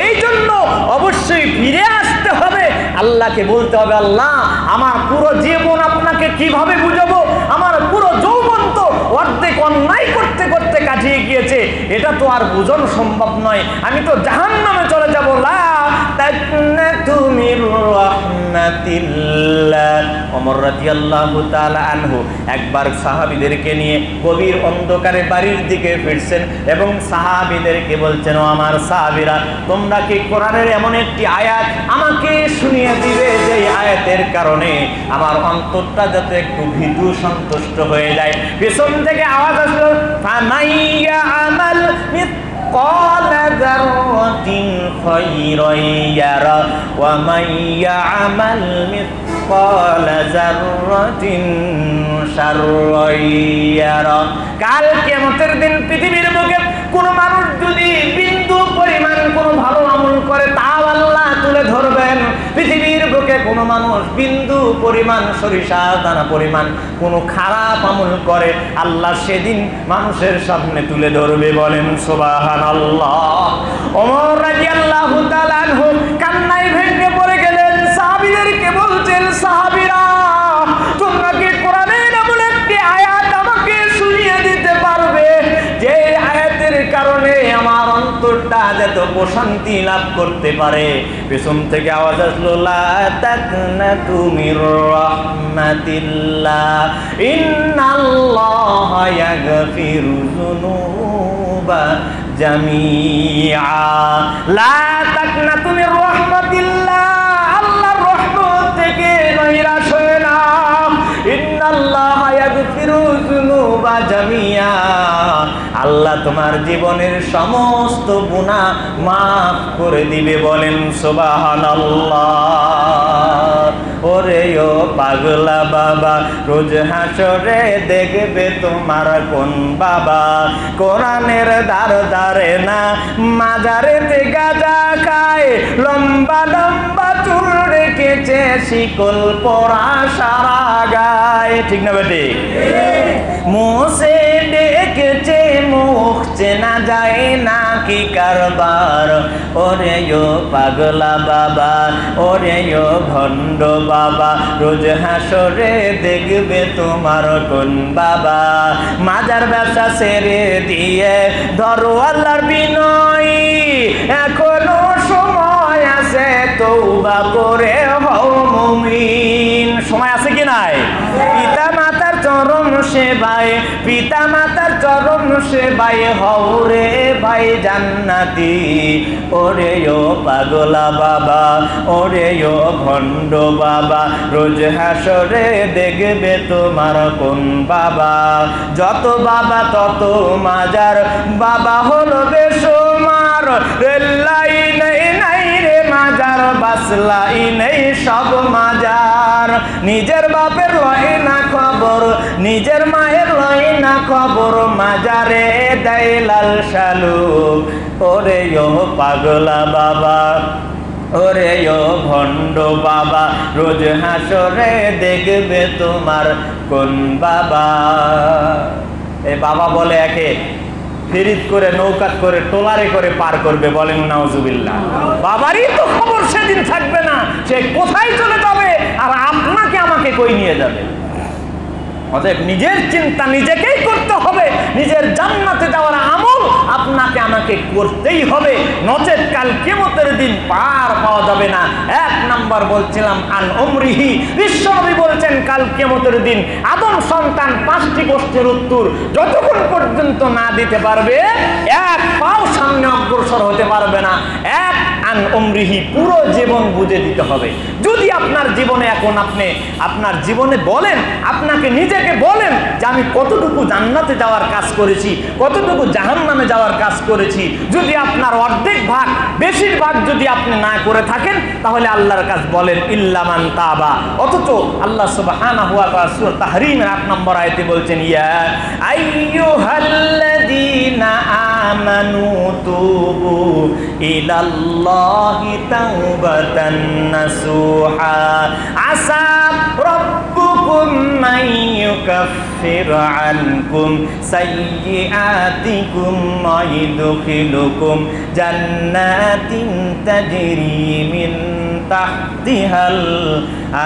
এই জন্য অবশ্যই ফিরে আসতে হবে, আল্লাহকে বলতে হবে, আল্লাহ আমার পুরো জীবন আপনাকে কিভাবে বুঝাবো? আমার পুরো যৌবন তো অর্ধেক অন্যায় করতে করতে কাটিয়ে গিয়েছে, এটা তো আর বোঝানো সম্ভব নয়, আমি তো জাহান্নামে চলে যাব। লা তাকনাতু মির রাহমাতিল্লাহ। ওমর রাদিয়াল্লাহু তাআলা আনহু একবার সাহাবীদেরকে নিয়ে গভীর অন্ধকারে বাড়ির দিকে ফিরছেন এবং সাহাবীদেরকে বলছেন, ও আমার সাহাবীরা, তোমরা কি কোরআনের এমন একটি আয়াত আমাকে শুনিয়ে দিবে যে আয়াতের কারণে আমার অন্তরটা যাতে একটু ভীতু সন্তুষ্ট হয়ে যায়। পেছন থেকে আওয়াজ আসলো, ফামাইয়া আমাল মিসকালা যাররাতিন খায়রান ইয়ারা ওয়া মাইয়া আমাল মিসকালা যাররাতিন শাররান ইয়ারা। কাল কিয়ামতের দিন পৃথিবীর বুকে কোন মানুষ যদি বিন্দু পরিমাণ কোন ভালো আমল করে তাও আল্লাহ তুলে ধরবেন। পৃথিবীর বুকে কোন মানুষ বিন্দু পরিমাণ সরিষা দানা পরিমাণ কোন খারাপ আমল করে আল্লাহ সেদিন মানুষের সামনে তুলে ধরবে। বলেন সুবহানাল্লাহ। ওমর রাদিয়াল্লাহু তাআলা আনহু কান্নায় ভেঙে পড়ে গেলেন, সাহাবীদেরকে বলছেন, সাহাবীরা তোমরা কি কোরআনের এমন একটি আয়াত আমাকে শুনিয়ে দিতে পারবে যে আয়াতের কারণে আমার অন্তরটা যত প্রশান্তি লাভ করতে পারে? পেছন থেকে আওয়াজ আসলো, লা তাকনাতু মির রাহমাতিল্লাহ ইন্নাল্লাহা ইয়াগফিরু যুনুবা জামিআ। লা তাকনাতু মির রাহমাতিল্লাহ, আল্লাহর রহমত থেকে নৈরাশ হয় না। ইন্নাল্লাহা ইয়াগফিরু যুনুবা জামিআ, আল্লাহ তোমার জীবনের সমস্ত গুনাহ মাফ করে দিবে। বলেন সুবহানাল্লাহ। ওরে ও পাগলা বাবা, রোজ হাসরে দেখবে তোমার কোন বাবা কোরআনের দ্বার দ্বারে না মাজারেতে গাঁজা খায়, লম্বা লম্বা চুল রেখেছে শিকল পরা সারা গায়। ঠিক না বেটি? মুছে ডেকেছে মুখ চেনা যায় না কি কারবার। ওরে ও পাগলা বাবা, ওরে ও ভণ্ড বাবা, রোজ হাসরে দেখবে তোমার কোন বাবা মাজার ব্যবসা ছেড়ে দিয়ে ধরো আল্লাহর বিনয়, এখনো সময় আছে তওবা করে হও মুমিন। সময় আছে কি নাই? পিতা মাতার চরম সেবায়, পিতা মাতার চরম সেবায় হও রে ভাই জান্নাতি। ওরে ও পাগলা বাবা, ওরে ও ভণ্ড বাবা, রোজ হাসরে দেখবে তোমার কোন বাবা। যত বাবা তত মাজার, বাবা হলো বেসুমার, রেল্লাই নেই নাই রে মাজার, বাসলাই নেই সব মাজার। নিজের বাপের লয় না খবর, নিজের মায়ের লয় না খবর, মাজারে দেয় লাল শালুক। ওরে ও পাগলা বাবা, ওরে ও ভণ্ড বাবা, রোজ হাসরে দেখবে তোমার কোন বাবা। এই বাবা বলে একে ফেরিত করে, নৌকাত করে, টোলারে করে পার করবে, বলেন নাউজুবিল্লাহ। বাবারই তো খবর সেদিন থাকবে না, সে কোথায় চলে যাবে আর আপনাকে আমাকে কই নিয়ে যাবে। অতএব নিজের চিন্তা নিজেকেই করতে হবে, নিজের জান্নাতে যাওয়ার আমল আপনাকে আমাকে করতেই হবে, নচেত কাল কিয়ামতের দিন পার পাওয়া যাবে না। এক নাম্বার বলছিলাম আন উমরিহি, বিশ্বনবী বলছেন কাল কিয়ামতের দিন আদম সন্তান 5টি প্রশ্নের উত্তর যতক্ষণ পর্যন্ত না দিতে পারবে এক পাও সামনে অগ্রসর হতে পারবে না। এক আন উমরিহি, পুরো জীবন বুঝে দিতে হবে। যদি আপনার জীবনে এখন আপনি আপনার জীবনে বলেন, আপনাকে নিজেকে বলেন যে আমি কতটুকু জান্নাতে যাওয়ার কাজ করেছি, কতটুকু জাহান্নামে যাওয়ার কাজ করেছি, যদি আপনার অর্ধেক ভাগ বেশিরভাগ যদি আপনি না করে থাকেন তাহলে আল্লাহর কাছে বলেন ইল্লা মান তাবা। অথচ আল্লাহ সুবহানাহু ওয়া তাআলা সূরা তাহরীমের 8 নম্বর আয়াতে বলছেন ইয়া আইয়ুহাল্লাযীনা আমানু তুবু ইলাল্লাহি তাওবাতান নাসুহা আসা রাব্বুকুম মান ইউকাফির আনকুম সাইয়্যাতিকুম ওয়া ইদখিলুকুম জান্নাতিন তাজরি মিন তাহতিহাল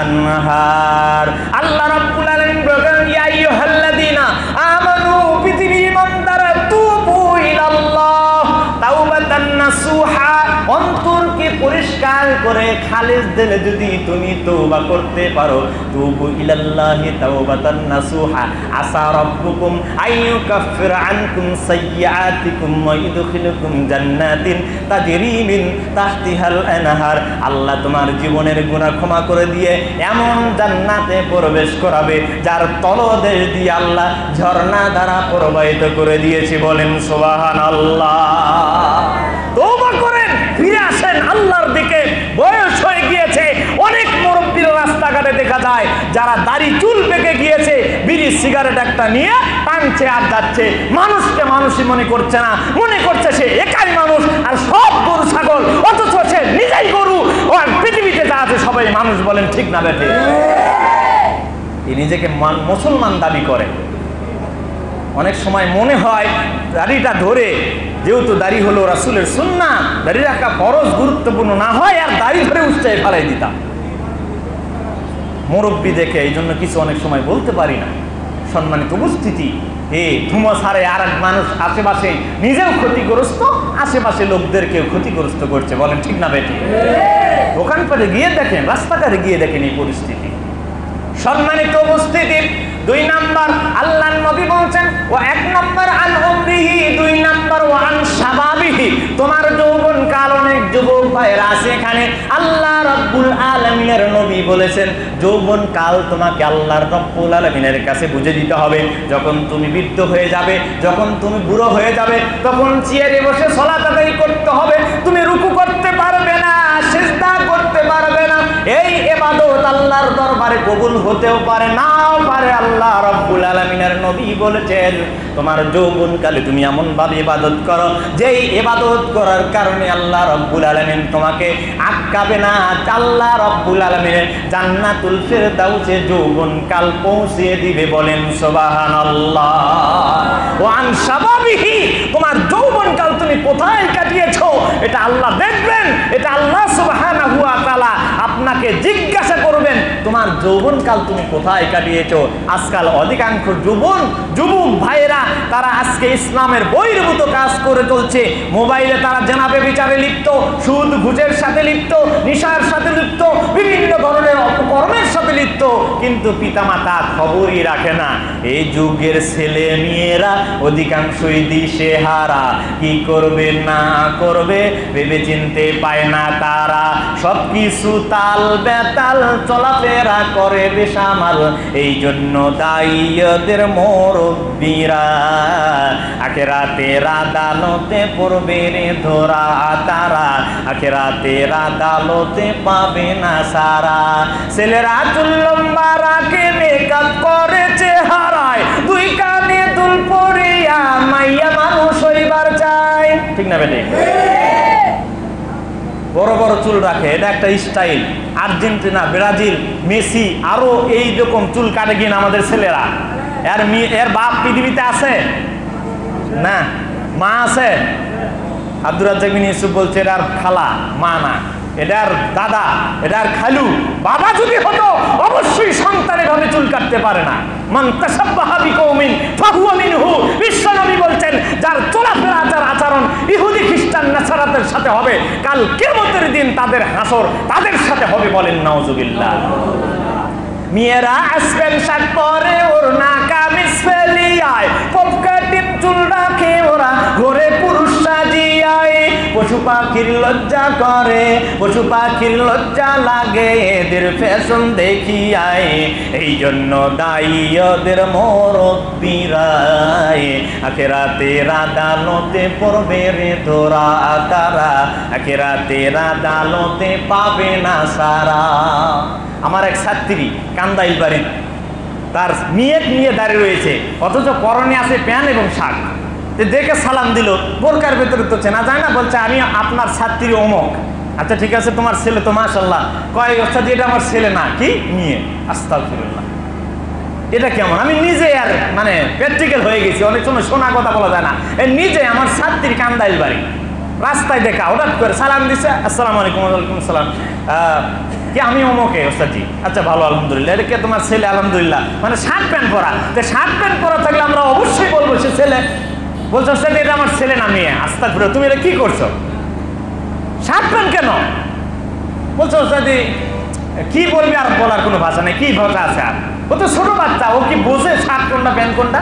আনহার। আল্লাহ রাব্বুল আলামিন বলেন ইয়া আইয়ুহাল্লাযীনা আমানু, পৃথিবীর ইমানদাররা, তুবু ইলাল্লাহ তাওবাতান নাসুহা, অন্তরকে পরিষ্কার করে খালিস দিলে যদি তুমি তওবা করতে পারো, তুবু ইলাল্লাহি তাওবাতান নাসুহা আসা রাব্বুকুম আইয়ুকাফির আনকুম সাইয়্যাতিকুম ওয়া ইদখিলুকুম জান্নাতিন তাজরি মিন তাহতিহাল আনহার। আল্লাহ তোমার জীবনের গুনাহ ক্ষমা করে দিয়ে এমন জান্নাতে প্রবেশ করাবে যার তলদেশ দিয়ে আল্লাহ ঝর্ণা দ্বারা প্রবাহিত করে দিয়েছে, বলেন সুবহানাল্লাহ। তওবা করেন, ফিরে আসেন আল্লাহর দিকে। বয়স হয়ে গিয়েছে, অনেক মুরব্বীর রাস্তাঘাটে দেখা যায় যারা দাড়ি চুল পেকে গিয়েছে, বিড়ি সিগারেট একটা নিয়ে টানছে আর যাচ্ছে, মানুষকে মানুষই মনে করছে না, মনে করছে সে একাই মানুষ আর সব গরু ছাগল, অথচ সে নিজেই গরু। আর পৃথিবীতে যা আছে সবাই মানুষ, বলেন ঠিক না বেঠে? নিজেকে মুসলমান দাবি করে। অনেক সময় মনে হয় দাড়িটা ধরে, যেহেতু দাড়ি হলো রাসূলের সুন্নাহ, দাড়ি রাখা ফরজ গুরুত্বপূর্ণ না হয় আর দাড়ি ধরে উচ্চায় ফেলাই দিতাম মুরব্বী দেখে, এই জন্য কিছু অনেক সময় বলতে পারি না। সম্মানিত উপস্থিতি, ধুমো ছাড়ে আর এক মানুষ আশেপাশে নিজেও ক্ষতিগ্রস্ত, আশেপাশে লোকদেরকেও ক্ষতিগ্রস্ত করছে, বলেন ঠিক না বেটি? দোকানপাটে গিয়ে দেখেন, রাস্তাঘাটে গিয়ে দেখেন এই পরিস্থিতি। সম্মানিত উপস্থিতি, 2 নাম্বার আল্লাহর নবী বলছেন ও 1 নাম্বার আন উমরিহি, 2 নাম্বার ওয়া আন শাবাবিহি, তোমার যৌবন কাল। অনেক যুবক ভাইরা আছে এখানে, আল্লাহ রাব্বুল আলামিনের নবী বলেছেন যৌবন কাল তোমাকে আল্লাহর রাব্বুল আলামিনের কাছে বুঝে দিতে হবে। যখন তুমি বৃদ্ধ হয়ে যাবে, যখন তুমি বুড়ো হয়ে যাবে, তখন চেয়ারে বসে সালাত আদায় করতে হবে, তুমি রুকু করতে পারবে না, সিজদা করতে পারবে না। এই ইবাদত আল্লাহর দরবারে কবুল হতেও পারে, নাও পারে। আল্লাহ রাব্বুল আলামিনের নবী বলেছেন তোমার যৌবনকালে তুমি এমন ভাবে ইবাদত করো যেই ইবাদত করার কারণে আল্লাহ রাব্বুল আলামিন তোমাকে আটকাবে না। আল্লাহ রাব্বুল আলামিন জান্নাতুল ফিরদাউসে যৌবনকাল পৌঁছে দিবে, বলেন সুবহানাল্লাহ। ওয়া আন শাবাবিহি, তোমার যৌবনকাল তুমি কোথায় কাটিয়েছো এটা আল্লাহ দেখবেন, এটা আল্লাহ সুবহানাহু ওয়া তাআলা আপনাকে জিজ্ঞাসা করবেন তোমার যৌবনকাল তুমি কোথায় কাটিয়েছো। আজকাল অধিকাংশ যুবক ভাইয়েরা তারা আজকে ইসলামের বহির্ভূত কাজ করে চলছে। মোবাইলে তারা জেনাবে বিচারে লিপ্ত, সুদ ঘুষের সাথে লিপ্ত, নেশার সাথে লিপ্ত, বিভিন্ন ধরনের অপকর্মের সাথে লিপ্ত, কিন্তু পিতামাতা খবরই রাখে না। এই যুগের ছেলে মেয়েরা অধিকাংশই দিশে হারা, কি করবে না করবে ভেবে চিনতে পায় না তারা। সবকিছু তাল বেতাল চলাফেরা করে বেসামাল, এই জন্য দায়ীদের মুরব্বিরা আখিরাতের আদালতে পড়বে রে ধরা তারা, আখিরাতের আদালতে পাবে না সারা। ছেলেরা চুল লম্বা রাখে, মেকআপ করে চেহারায়, 2 কানে দুল পরিয়া মাইয়া মানুষ হইবার চায়, ঠিক না? বেটে? বড় বড় চুল রাখে, এটা একটা স্টাইল। আর্জেন্টিনা, ব্রাজিল, মেসি আরো এই রকম চুল কাটে কিনা আমাদের ছেলেরা। এর বাপ পৃথিবীতে আছে না? মা আছে? আব্দুর রাজ্জাক বিন ইউসুফ বলছে এটার খালা, মা না, এটার দাদা, এটার খালু। বাবা যদি হতো অবশ্যই সন্তান এভাবে চুল কাটতে পারে না। মান তাশাব্বাহা বিকওমিন ফাহুয়া মিনহু। বিশ্বনবী বলছেন যার চলাফেরা আচরণ ইহুদি খ্রিস্টান নাসারাতের সাথে হবে, কাল কিয়ামতের দিন তাদের হাসর তাদের সাথে হবে। বলেন নাউজুবিল্লাহ। মেয়েরা আসবেন শাক পরে ওর না কামিজ ফেলিয়ায়, পপকাটিন চুল রাখে ওরা ঘরে পুরুষ সাজিয়ায়। পশু পাখির লজ্জা করে, পশু পাখির লজ্জা লাগে এদের ফ্যাশন দেখিয়ায়। এই জন্য দায়ী ওদের মুরব্বিরায়, আখিরাতের আদালতে পড়বে রে ধরা তারা, আখিরাতের আদালতে পাবে না সারা। আমার এক ছাত্রী কান্দাইল বাড়ি, তার মেয়ে নিয়ে দাঁড়িয়ে রয়েছে, অথচ পরনে আছে প্যান্ট এবং শার্ট। দেখে সালাম দিল, বোরকার ভেতরে তো চেনা যায় না, বলছে আমি আপনার ছাত্রী অমুক। আচ্ছা ঠিক আছে, তোমার ছেলে তো মাশাআল্লাহ। কয়েক বছর এটা আমার ছেলে না, কি মেয়ে। আস্তাগফিরুল্লাহ, এটা কেমন? আমি নিজে আর মানে প্র্যাকটিক্যাল হয়ে গেছি, অনেক সময় শোনা কথা বলা যায় না। নিজে আমার ছাত্রী কান্দাইল বাড়ি, রাস্তায় দেখা, হঠাৎ করে সালাম দিছে, আসসালামু আলাইকুম। ওয়ালাইকুম সালাম। কি আমি অমুকে ওস্তাদজি? আচ্ছা ভালো, আলহামদুলিল্লাহ। এটা কে তোমার ছেলে? আলহামদুলিল্লাহ। মানে শার্ট প্যান্ট পরা, তো শার্ট প্যান্ট পরা থাকলে আমরা অবশ্যই বলবো সে ছেলে। বলছো ওস্তাদ এটা আমার ছেলে না মেয়ে। আস্তাগফিরুল্লাহ, তুমি এটা কি করছো? শার্ট প্যান্ট কেন? বলছো ওস্তাদি কি বলবি, আর বলার কোনো ভাষা নেই। কি ভাষা আছে আর? ও তো ছোট বাচ্চা, ও কি বোঝে শার্ট কোনটা প্যান্ট কোনটা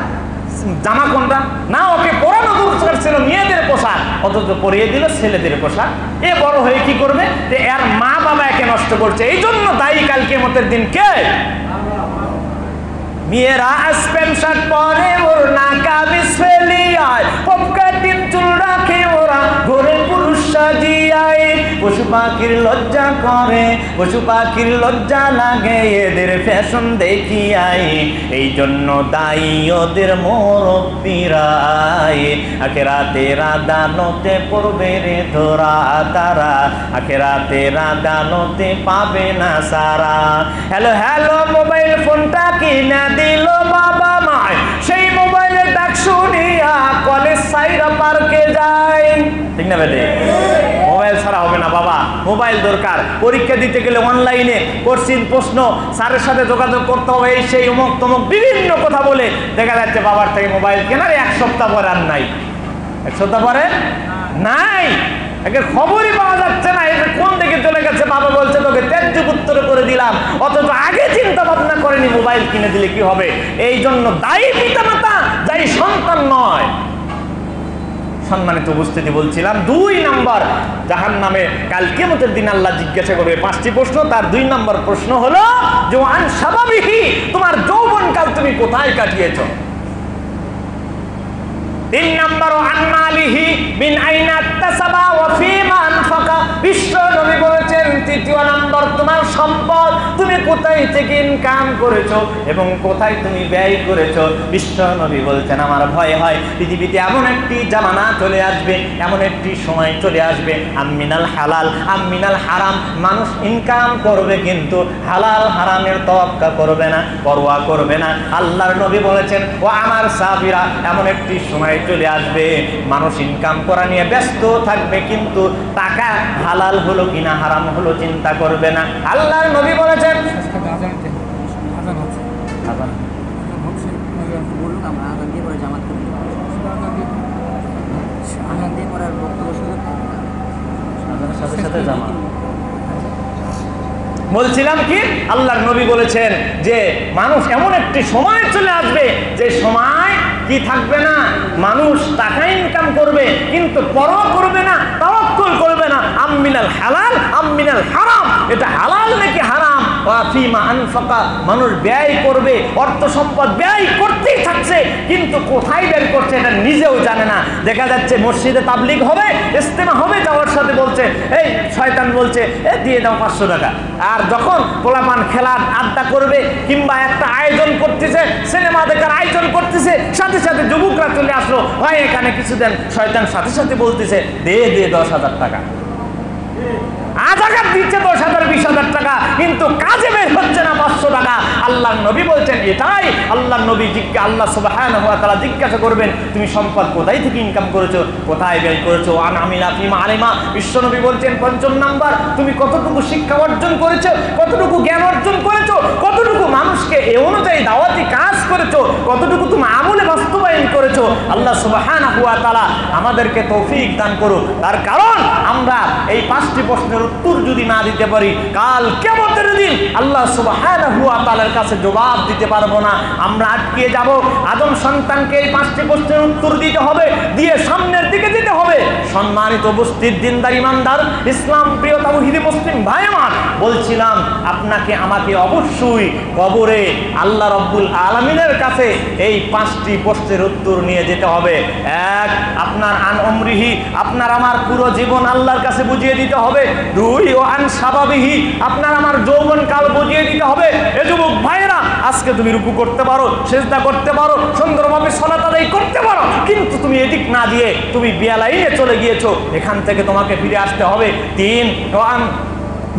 জামা কোনটা? না, ওকে পরানো দরকার ছিল মেয়েদের পোশাক, অথচ পরিয়ে দিল ছেলেদের পোশাক। এ বড় হয়ে কি করবে? যে এর মা বাবা একে নষ্ট করছে। এই জন্য দায়ী কাল কিয়ামতের দিন কে? মেয়েরা আসবেন শার্ট পরে ওর না কামিজ ফেলিয়ায়, পপকাটিন চুল রাখে ওরা ঘরে পুরুষ সাজিয়ায়। পশু পাখির লজ্জা করে, পশু পাখির লজ্জা লাগে এদের ফ্যাশন দেখিয়ায়। এই জন্য দায়ী ওদের মুরব্বিরায়, আখিরাতের আদালতে পড়বে রে ধরা তারা, আখিরাতের আদালতে পাবে না সারা। হ্যালো হ্যালো, মোবাইল ফোনটা কিনা দিল বাবা মায়, সেই মোবাইলে ডাক শুনিয়া কলেজ সাইরা পার্কে যায়। ঠিক না বেটে? মোবাইল ছাড়া হবে না বাবা, মোবাইল দরকার। পরীক্ষা দিতে গেলে অনলাইনে কোশ্চিন প্রশ্ন, স্যারের সাথে যোগাযোগ করতে হবে, এই সেই অমুক তমুক বিভিন্ন কথা বলে দেখা যাচ্ছে বাবার থেকে মোবাইল কেনার 1 সপ্তাহ পরে আর নাই। 1 সপ্তাহ পরে নাই, একে খবরই পাওয়া যাচ্ছে না। এটা কোন দিকে চলে গেছে? বাবা বলছে তোকে ত্যায্য পুত্র করে দিলাম, অথচ আগে চিন্তা ভাবনা করেনি মোবাইল কিনে দিলে কি হবে। এই জন্য দায়ী পিতা মাতা, দায়ী সন্তান নয়। সম্মানিত উপস্থিতি, বলছিলাম 2 নম্বর জাহান্নামে কাল কিয়ামতের দিন আল্লাহ জিজ্ঞাসা করবে 5টি প্রশ্ন। তার 2 নম্বর প্রশ্ন হলো যে আন শাবাবিহি, তোমার যৌবনকাল তুমি কোথায় কাটিয়েছো। 3 নম্বর আন মালিহি মিন আইনা তাসাবা ওয়া ফিমা আনফাকা। বিশ্ব নবী বলেছেন 3য় নম্বর তোমার সম্পদ তুমি কোথায় থেকে ইনকাম করেছো এবং কোথায় তুমি ব্যয় করেছো। বিশ্ব নবী বলছেন আমার ভয় হয় পৃথিবীতে এমন একটি জামানা চলে আসবে, এমন একটি সময় চলে আসবে, আমিনাল হালাল আমিনাল হারাম, মানুষ ইনকাম করবে কিন্তু হালাল হারামের তোয়াক্কা করবে না, পরোয়া করবে না। আল্লাহর নবী বলেছেন ও আমার সাহাবীরা, এমন একটি সময় চলে আসবে মানুষ ইনকাম করা নিয়ে ব্যস্ত থাকবে কিন্তু টাকা হালাল হলো কিনা হারাম হলো চিন্তা করবে না। আল্লাহর নবী বলেছেন বলছিলাম কি আল্লাহর নবী বলেছেন যে মানুষ এমন একটি সময় চলে আসবে যে সময় কি থাকবে না, মানুষ টাকা ইনকাম করবে কিন্তু পরোয়া করবে না, তাওয়াক্কুল করবে না। আমিনাল হালাল আমিনাল হারাম, এটা হালাল নাকি হারাম, ওয়া ফিমা আনফাকা, মানুষ ব্যয় করবে, অর্থ সম্পদ ব্যয় করতেই থাকছে কিন্তু কোথায় ব্যয় করছে এটা নিজেও জানে না। দেখা যাচ্ছে মসজিদে তাবলীগ হবে, ইজতেমা হবে, যাওয়ার সাথে বলছে এই শয়তান বলছে দিয়ে দাও 500 টাকা। আর যখন পোলাপান খেলার আড্ডা করবে কিংবা একটা আয়োজন করতেছে, সিনেমা দেখার আয়োজন করতেছে, করতেছে, সাথে সাথে যুবকরা চলে আসলো, ভাই এখানে কিছু দেন। শয়তান সাথে সাথে বলতেছে দে 10,000 টাকা। আজাকাত দিচ্ছে 10,000 20,000 টাকা, কিন্তু কাজে বের হচ্ছে না 500 টাকা। আল্লাহর নবী বলছেন এটাই আল্লাহর নবী আল্লাহ সুবহানাহু ওয়া তাআলা জিজ্ঞাসা করবেন তুমি সম্পদ কোথায় থেকে ইনকাম করেছো, কোথায় ব্যয় করেছো। আন আমিলা ফিমা আলিমা, বিশ্ব নবী বলছেন 5ম নাম্বার তুমি কতটুকু শিক্ষা অর্জন করেছো, কতটুকু জ্ঞান অর্জন করেছো, কতটুকু মানুষকে এই অনুযায়ী দাওয়াতি কাজ করেছো, কতটুকু তুমি আমলে বাস্তবায়ন করেছো। আল্লাহ সুবহানাহু ওয়া তাআলা আমাদেরকে তৌফিক দান করুক। তার কারণ আমরা এই 5টি প্রশ্নের উত্তর যদি না দিতে পারি, কাল কিয়ামতের দিন আল্লাহ সুবহানাহু ওয়া তাআলার কাছে জবাব দিতে পারবো না, আমরা আটকে যাব। আদম সন্তানকে এই 5টি প্রশ্নের উত্তর দিতে হবে, দিয়ে সামনের দিকে যেতে হবে। সম্মানিত উপস্থিত দিনদার ইমানদার ইসলাম প্রিয় তাওহীদি মুসলিম ভাই আমার, বলছিলাম আপনাকে আমাকে অবশ্যই কবরে আল্লাহ রাব্বুল আলামিনের কাছে এই 5টি প্রশ্নের উত্তর নিয়ে যেতে হবে। এক, আপনার আন উমরিহি, আপনার আমার পুরো জীবন আল্লাহর কাছে বুঝিয়ে দিতে হবে। 2, ও আন শাবাবিহি, আপনার আমার যৌবন কাল বুঝিয়ে দিতে হবে। এ যুবক ভাইরা, আজকে তুমি রুকু করতে পারো, সিজদা করতে পারো, সুন্দরভাবে সালাত আদায় করতে পারো, কিন্তু তুমি এদিক না দিয়ে তুমি বেলাইনে চলে গিয়েছো, এখান থেকে তোমাকে ফিরে আসতে হবে। 3, ও আন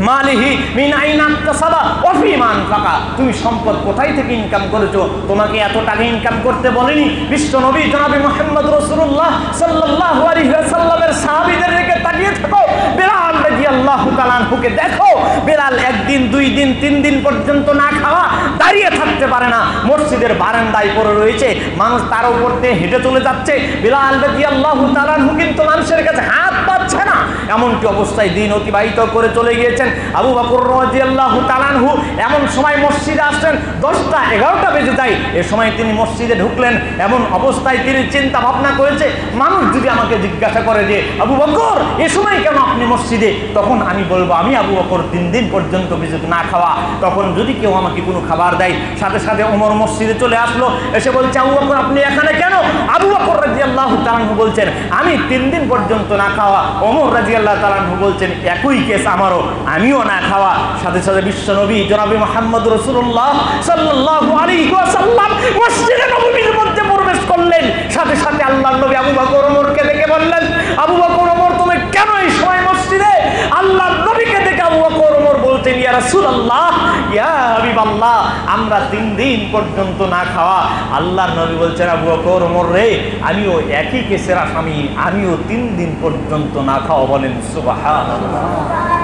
মালিহি মিন আইনা ইকতাসাবা ওয়া ফিমা আনফাকা, তুমি সম্পদ কোথায় থেকে ইনকাম করেছো, তোমাকে এত টাকা ইনকাম করতে বলেনি বিশ্ব নবী জনাবে মুহাম্মদ রাসূলুল্লাহ সাল্লাল্লাহু আলাইহি ওয়াসাল্লামের সাহাবীদের দিকে তাকিয়ে থাকো। বেলাল রাদিয়াল্লাহু তাআলা আনহুকে দেখো, বেলাল 1 দিন 2 দিন 3 দিন পর্যন্ত না খাওয়া দাঁড়িয়ে থাকতে পারে না, মসজিদের বারান্দায় পড়ে রয়েছে, মানুষ তার উপর দিয়ে হেঁটে চলে যাচ্ছে। বেলাল রাদিয়াল্লাহু তাআলা আনহু কিন্তু মানুষের কাছে হাত পাচ্ছে না, এমনটি অবস্থায় দিন অতিবাহিত করে চলে গিয়েছেন। আবু বকর রাদিয়াল্লাহু তাআলা আনহু এমন সময় মসজিদে আসলেন, 10টা 11টা বেজে যায়, এ সময় তিনি মসজিদে ঢুকলেন। এমন অবস্থায় তিনি চিন্তা ভাবনা করেছে, মানুষ যদি আমাকে জিজ্ঞাসা করে যে আবু বকর এ সময় কেন আপনি মসজিদে, তখন আমি বলবো আমি আবু বকর 3 দিন পর্যন্ত কিছু না খাওয়া। তখন যদি কেউ আমাকে কোনো খাবার দেয়, সাথে সাথে ওমর মসজিদে চলে আসলো, এসে বলছে আবু বকর আপনি এখানে কেন? আবু বকর রাদিয়াল্লাহু তাআলা আনহু বলছেন আমি 3 দিন পর্যন্ত না খাওয়া। ওমর রাদিয়াল্লাহু তাআলা আনহু বলছেন একই কেস আমারও, আমিও না খাওয়া। সাথে সাথে বিশ্ব নবী জনাবে মুহাম্মদ রাসূলুল্লাহ সাল্লাল্লাহু আলাইহি ওয়াসাল্লাম মসজিদে নববীর মধ্যে প্রবেশ করলেন। সাথে সাথে আল্লাহর নবী আবু বকর ওমরকে দেখে বললেন আবু বকর ওমর তুমি কেন এই সময় মসজিদে? আল্লাহর নবীকে দেখে আবু বকর ওমর বলতেন ইয়া রাসূলুল্লাহ ইয়া হাবিবাল্লাহ আমরা 3 দিন পর্যন্ত না খাওয়া। আল্লাহর নবী বলছেন আবু বকর ওমর রে, আমিও একই কেসের আসামি, আমিও 3 দিন পর্যন্ত না খাওয়া। বলেন সুবহানাল্লাহ।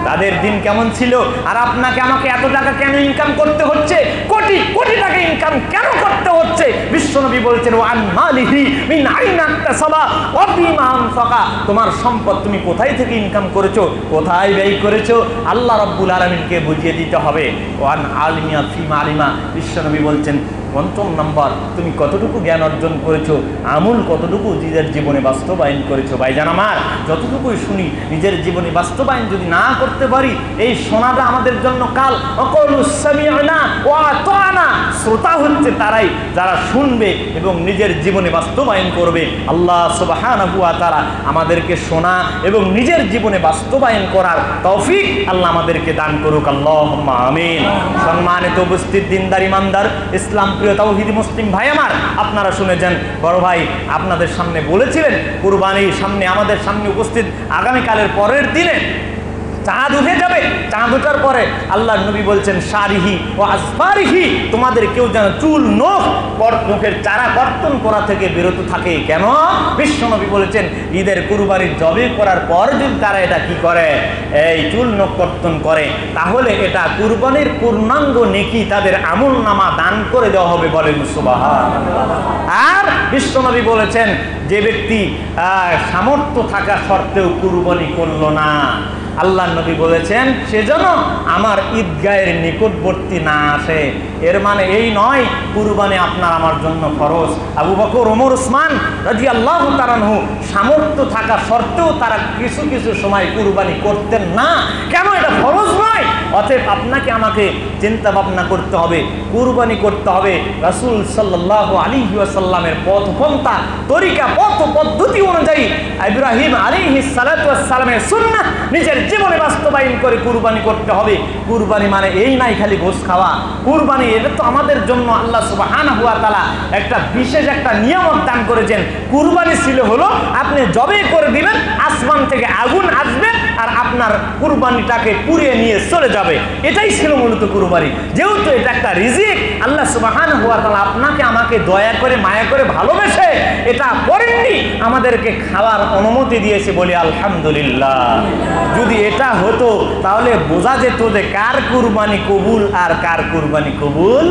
তাদের দিন কেমন ছিল, আর আপনাকে আমাকে এত টাকা কেন ইনকাম করতে হচ্ছে, কোটি কোটি টাকা ইনকাম কেন করতে হচ্ছে? বিশ্বনবী বলছেন ওয়ান মালিহি মিন আইনা ইকতাসাবা ওয়া ফিমা আনফাকা, তোমার সম্পদ তুমি কোথায় থেকে ইনকাম করেছো, কোথায় ব্যয় করেছো, আল্লাহ রাব্বুল আলামিনকে বুঝিয়ে দিতে হবে। ওয়ান আলিমিয়া ফিমা আলিমা, বিশ্বনবী বলছেন 5ম নাম্বার তুমি কতটুকু জ্ঞান অর্জন করেছো, আমল কতটুকু নিজের জীবনে বাস্তবায়ন করেছো। ভাইজান আমার, যতটুকুই শুনি নিজের জীবনে বাস্তবায়ন যদি না করতে পারি, এই শোনাটা আমাদের জন্য কাল অকলুস সামি'না ওয়া আতা'না, শ্রোতা হচ্ছে তারাই যারা শুনবে এবং নিজের জীবনে বাস্তবায়ন করবে। আল্লাহ সুবহানাহু ওয়া তাআলা আমাদেরকে শোনা এবং নিজের জীবনে বাস্তবায়ন করার তৌফিক আল্লাহ আমাদেরকে দান করুক, আল্লাহুম্মা আমিন। সম্মানিত উপস্থিত দিনদার ইমানদার ইসলাম প্রিয় তাওহীদি মুসলিম ভাই আমার, আপনারা শুনে যান। বড় ভাই আপনাদের সামনে বলেছিলেন কুরবানির সামনে আমাদের সামনে উপস্থিত, আগামীকালের পরের দিনে চাঁদ উঠে যাবে, চাঁদ ওঠার পরে আল্লাহর নবী বলছেন শারিহি ও আসফারিহি, তোমাদের কেউ যেন চুল নখের চারা কর্তন করা থেকে বিরত থাকে। কেন? বিশ্ব নবী বলেছেন ঈদের কুরবানির জবে করার পর যদি তারা এটা কি করে, এই চুল নখ কর্তন করে, তাহলে এটা কুরবানির পূর্ণাঙ্গ নেকি তাদের আমল নামা দান করে দেওয়া হবে। বলেন সুবহানাল্লাহ। আর বিশ্ব নবী বলেছেন যে ব্যক্তি সামর্থ্য থাকা সত্ত্বেও কুরবানি করলো না, আল্লাহ নবী বলেছেন সেজন্য আমার ঈদগাহের নিকটবর্তী না আসে। এর মানে এই নয় কুরবানি আপনার আমার জন্য ফরজ। আবু বকর ওমর উসমান রাদিয়াল্লাহু তাআলা আনহু সামর্থ্য থাকা সত্ত্বেও তারা কিছু কিছু সময় কুরবানি করতেন না। কেন? এটা ফরজ নয়। অতএব আপনাকে আমাকে চিন্তা ভাবনা করতে হবে, কুরবানি করতে হবে রাসূল সাল্লাল্লাহু আলাইহি ওয়াসাল্লামের পথপন্থা তরিকা পথ পদ্ধতি অনুযায়ী, ইব্রাহিম আলাইহিস সালাতু ওয়াস সালামের সুন্নাহ নিজের জীবনে বাস্তবায়ন করে কুরবানি করতে হবে। কুরবানি মানে এই নাই খালি গোশ খাওয়া। কুরবানি এটা তো আমাদের জন্য আল্লাহ সুবহানাহু ওয়া তাআলা একটা বিশেষ একটা নিয়ামত দান করেছেন। কুরবানি ছিল হলো আপনি জবে করে দিবেন, আসমান থেকে আগুন আসবে আর আপনার কুরবানিটাকে পুড়িয়ে নিয়ে চলে যাবে। এটাই ছিল মূলত কুরবানি। যেহেতু এটা একটা রিজিক, আল্লাহ সুবহানাহু ওয়া তাআলা আপনাকে আমাকে দয়া করে মায়া করে ভালোবেসে এটা করেননি, আমাদেরকে খাওয়ার অনুমতি দিয়েছে, বলি আলহামদুলিল্লাহ। যদি এটা হতো তাহলে বোঝা যেত যে কার কুরবানি কবুল আর কার কুরবানি কবুল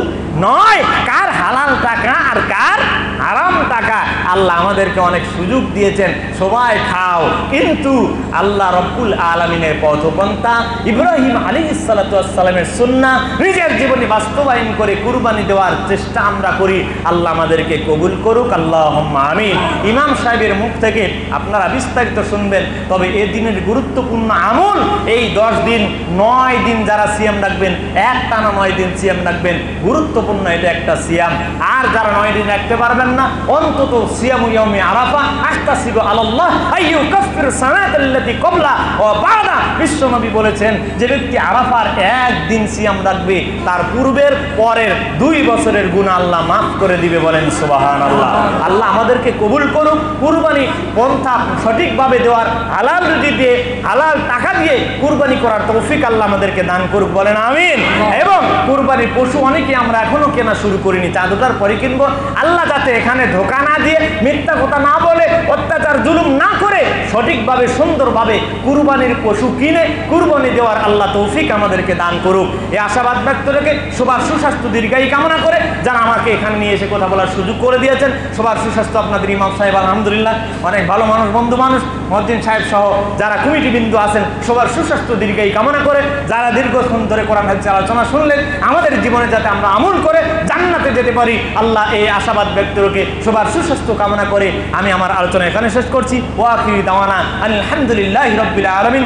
নয়, কার হালাল টাকা আর কার হারাম টাকা। আল্লাহ আমাদেরকে অনেক সুযোগ দিয়েছেন, সবাই খাও, কিন্তু আল্লাহ রব্বুল আলামিনের পথপন্থা ইব্রাহিম আলাইহিস সালাতু ওয়াস সালামের সুন্নাহ নিজের জীবনে বাস্তবায়ন করে কুরবানি দেওয়ার চেষ্টা আমরা করি। আল্লাহ আমাদেরকে কবুল করুক, আল্লাহুম্মা আমিন। ইমাম সাহেবের মুখ থেকে আপনারা বিস্তারিত শুনবেন। তবে এই দিনের গুরুত্বপূর্ণ আমল, এই 10 দিন 9 দিন যারা সিয়াম রাখবেন, একটানা 9 দিন সিয়াম রাখবেন, গুরুত্বপূর্ণ এটা একটা সিয়াম। আর যারা 9 দিন রাখতে পারবেন না, অন্তত সিয়ামু ইয়াউমি আরাফা আহতাসিবু আলাল্লাহ আইয়ুকাফির সানাতাল্লাতী ক্বাবলা ওয়া বা'দা। বিশ্বনবী বলেছেন যে ব্যক্তি আরাফার একদিন সিয়াম রাখবে, তার পূর্বের পরের 2 বছরের গুনাহ আল্লাহ মাফ করে দিবে, বলেন সুবহানাল্লাহ। আল্লাহ আমাদেরকে কবুল করুক। কুরবানি পন্থা সঠিকভাবে দেওয়ার, হালাল রুজি দিয়ে হালাল টাকা দিয়ে কুরবানি করার তৌফিক আল্লাহ আমাদেরকে দান করুক, বলেন আমিন। এবং কুরবানির পশু অনেকে আমরা এখনো কেনা শুরু করিনি, চাঁদটার পরে কিনবো। আল্লাহ যাতে এখানে ধোকা না দিয়ে, মিথ্যা কথা না বলে, অত্যাচার জুলুম না করে সঠিকভাবে সুন্দরভাবে কুরবানির পশু কিনে কুরবানি দেওয়ার আল্লাহ তৌফিক আমাদেরকে দান করুক। এই আশাবাদ ব্যক্ত রেখে সবার সুস্বাস্থ্য দীর্ঘায়ু কামনা করে যারা আমাকে এখানে নিয়ে এসে কথা বলার সুযোগ করে দিয়েছেন, সবার সুস্বাস্থ্য আপনাদের ইমাম সাহেব আলহামদুলিল্লাহ অনেক ভালো মানুষ, বন্ধু মানুষ, মহদ্দিন সাহেব সহ যারা কমিটি বিন্দু আছেন, সবার সুস্বাস্থ্য দীর্ঘায়ু কামনা করে যারা দীর্ঘক্ষণ ধরে কোরআন হাদিস আলোচনা শুনলেন, আমাদের জীবনে যাতে আমরা আমল করে জান্নাতে যেতে পারি, আল্লাহ এই আশাবাদ ব্যক্ত রেখে সবার সুস্বাস্থ্য কামনা করে আমি আমার আলোচনা এখানে শেষ করছি। ওয়া আখিরু দাওয়ানা আলহামদুলিল্লাহি রাব্বিল আলামিন।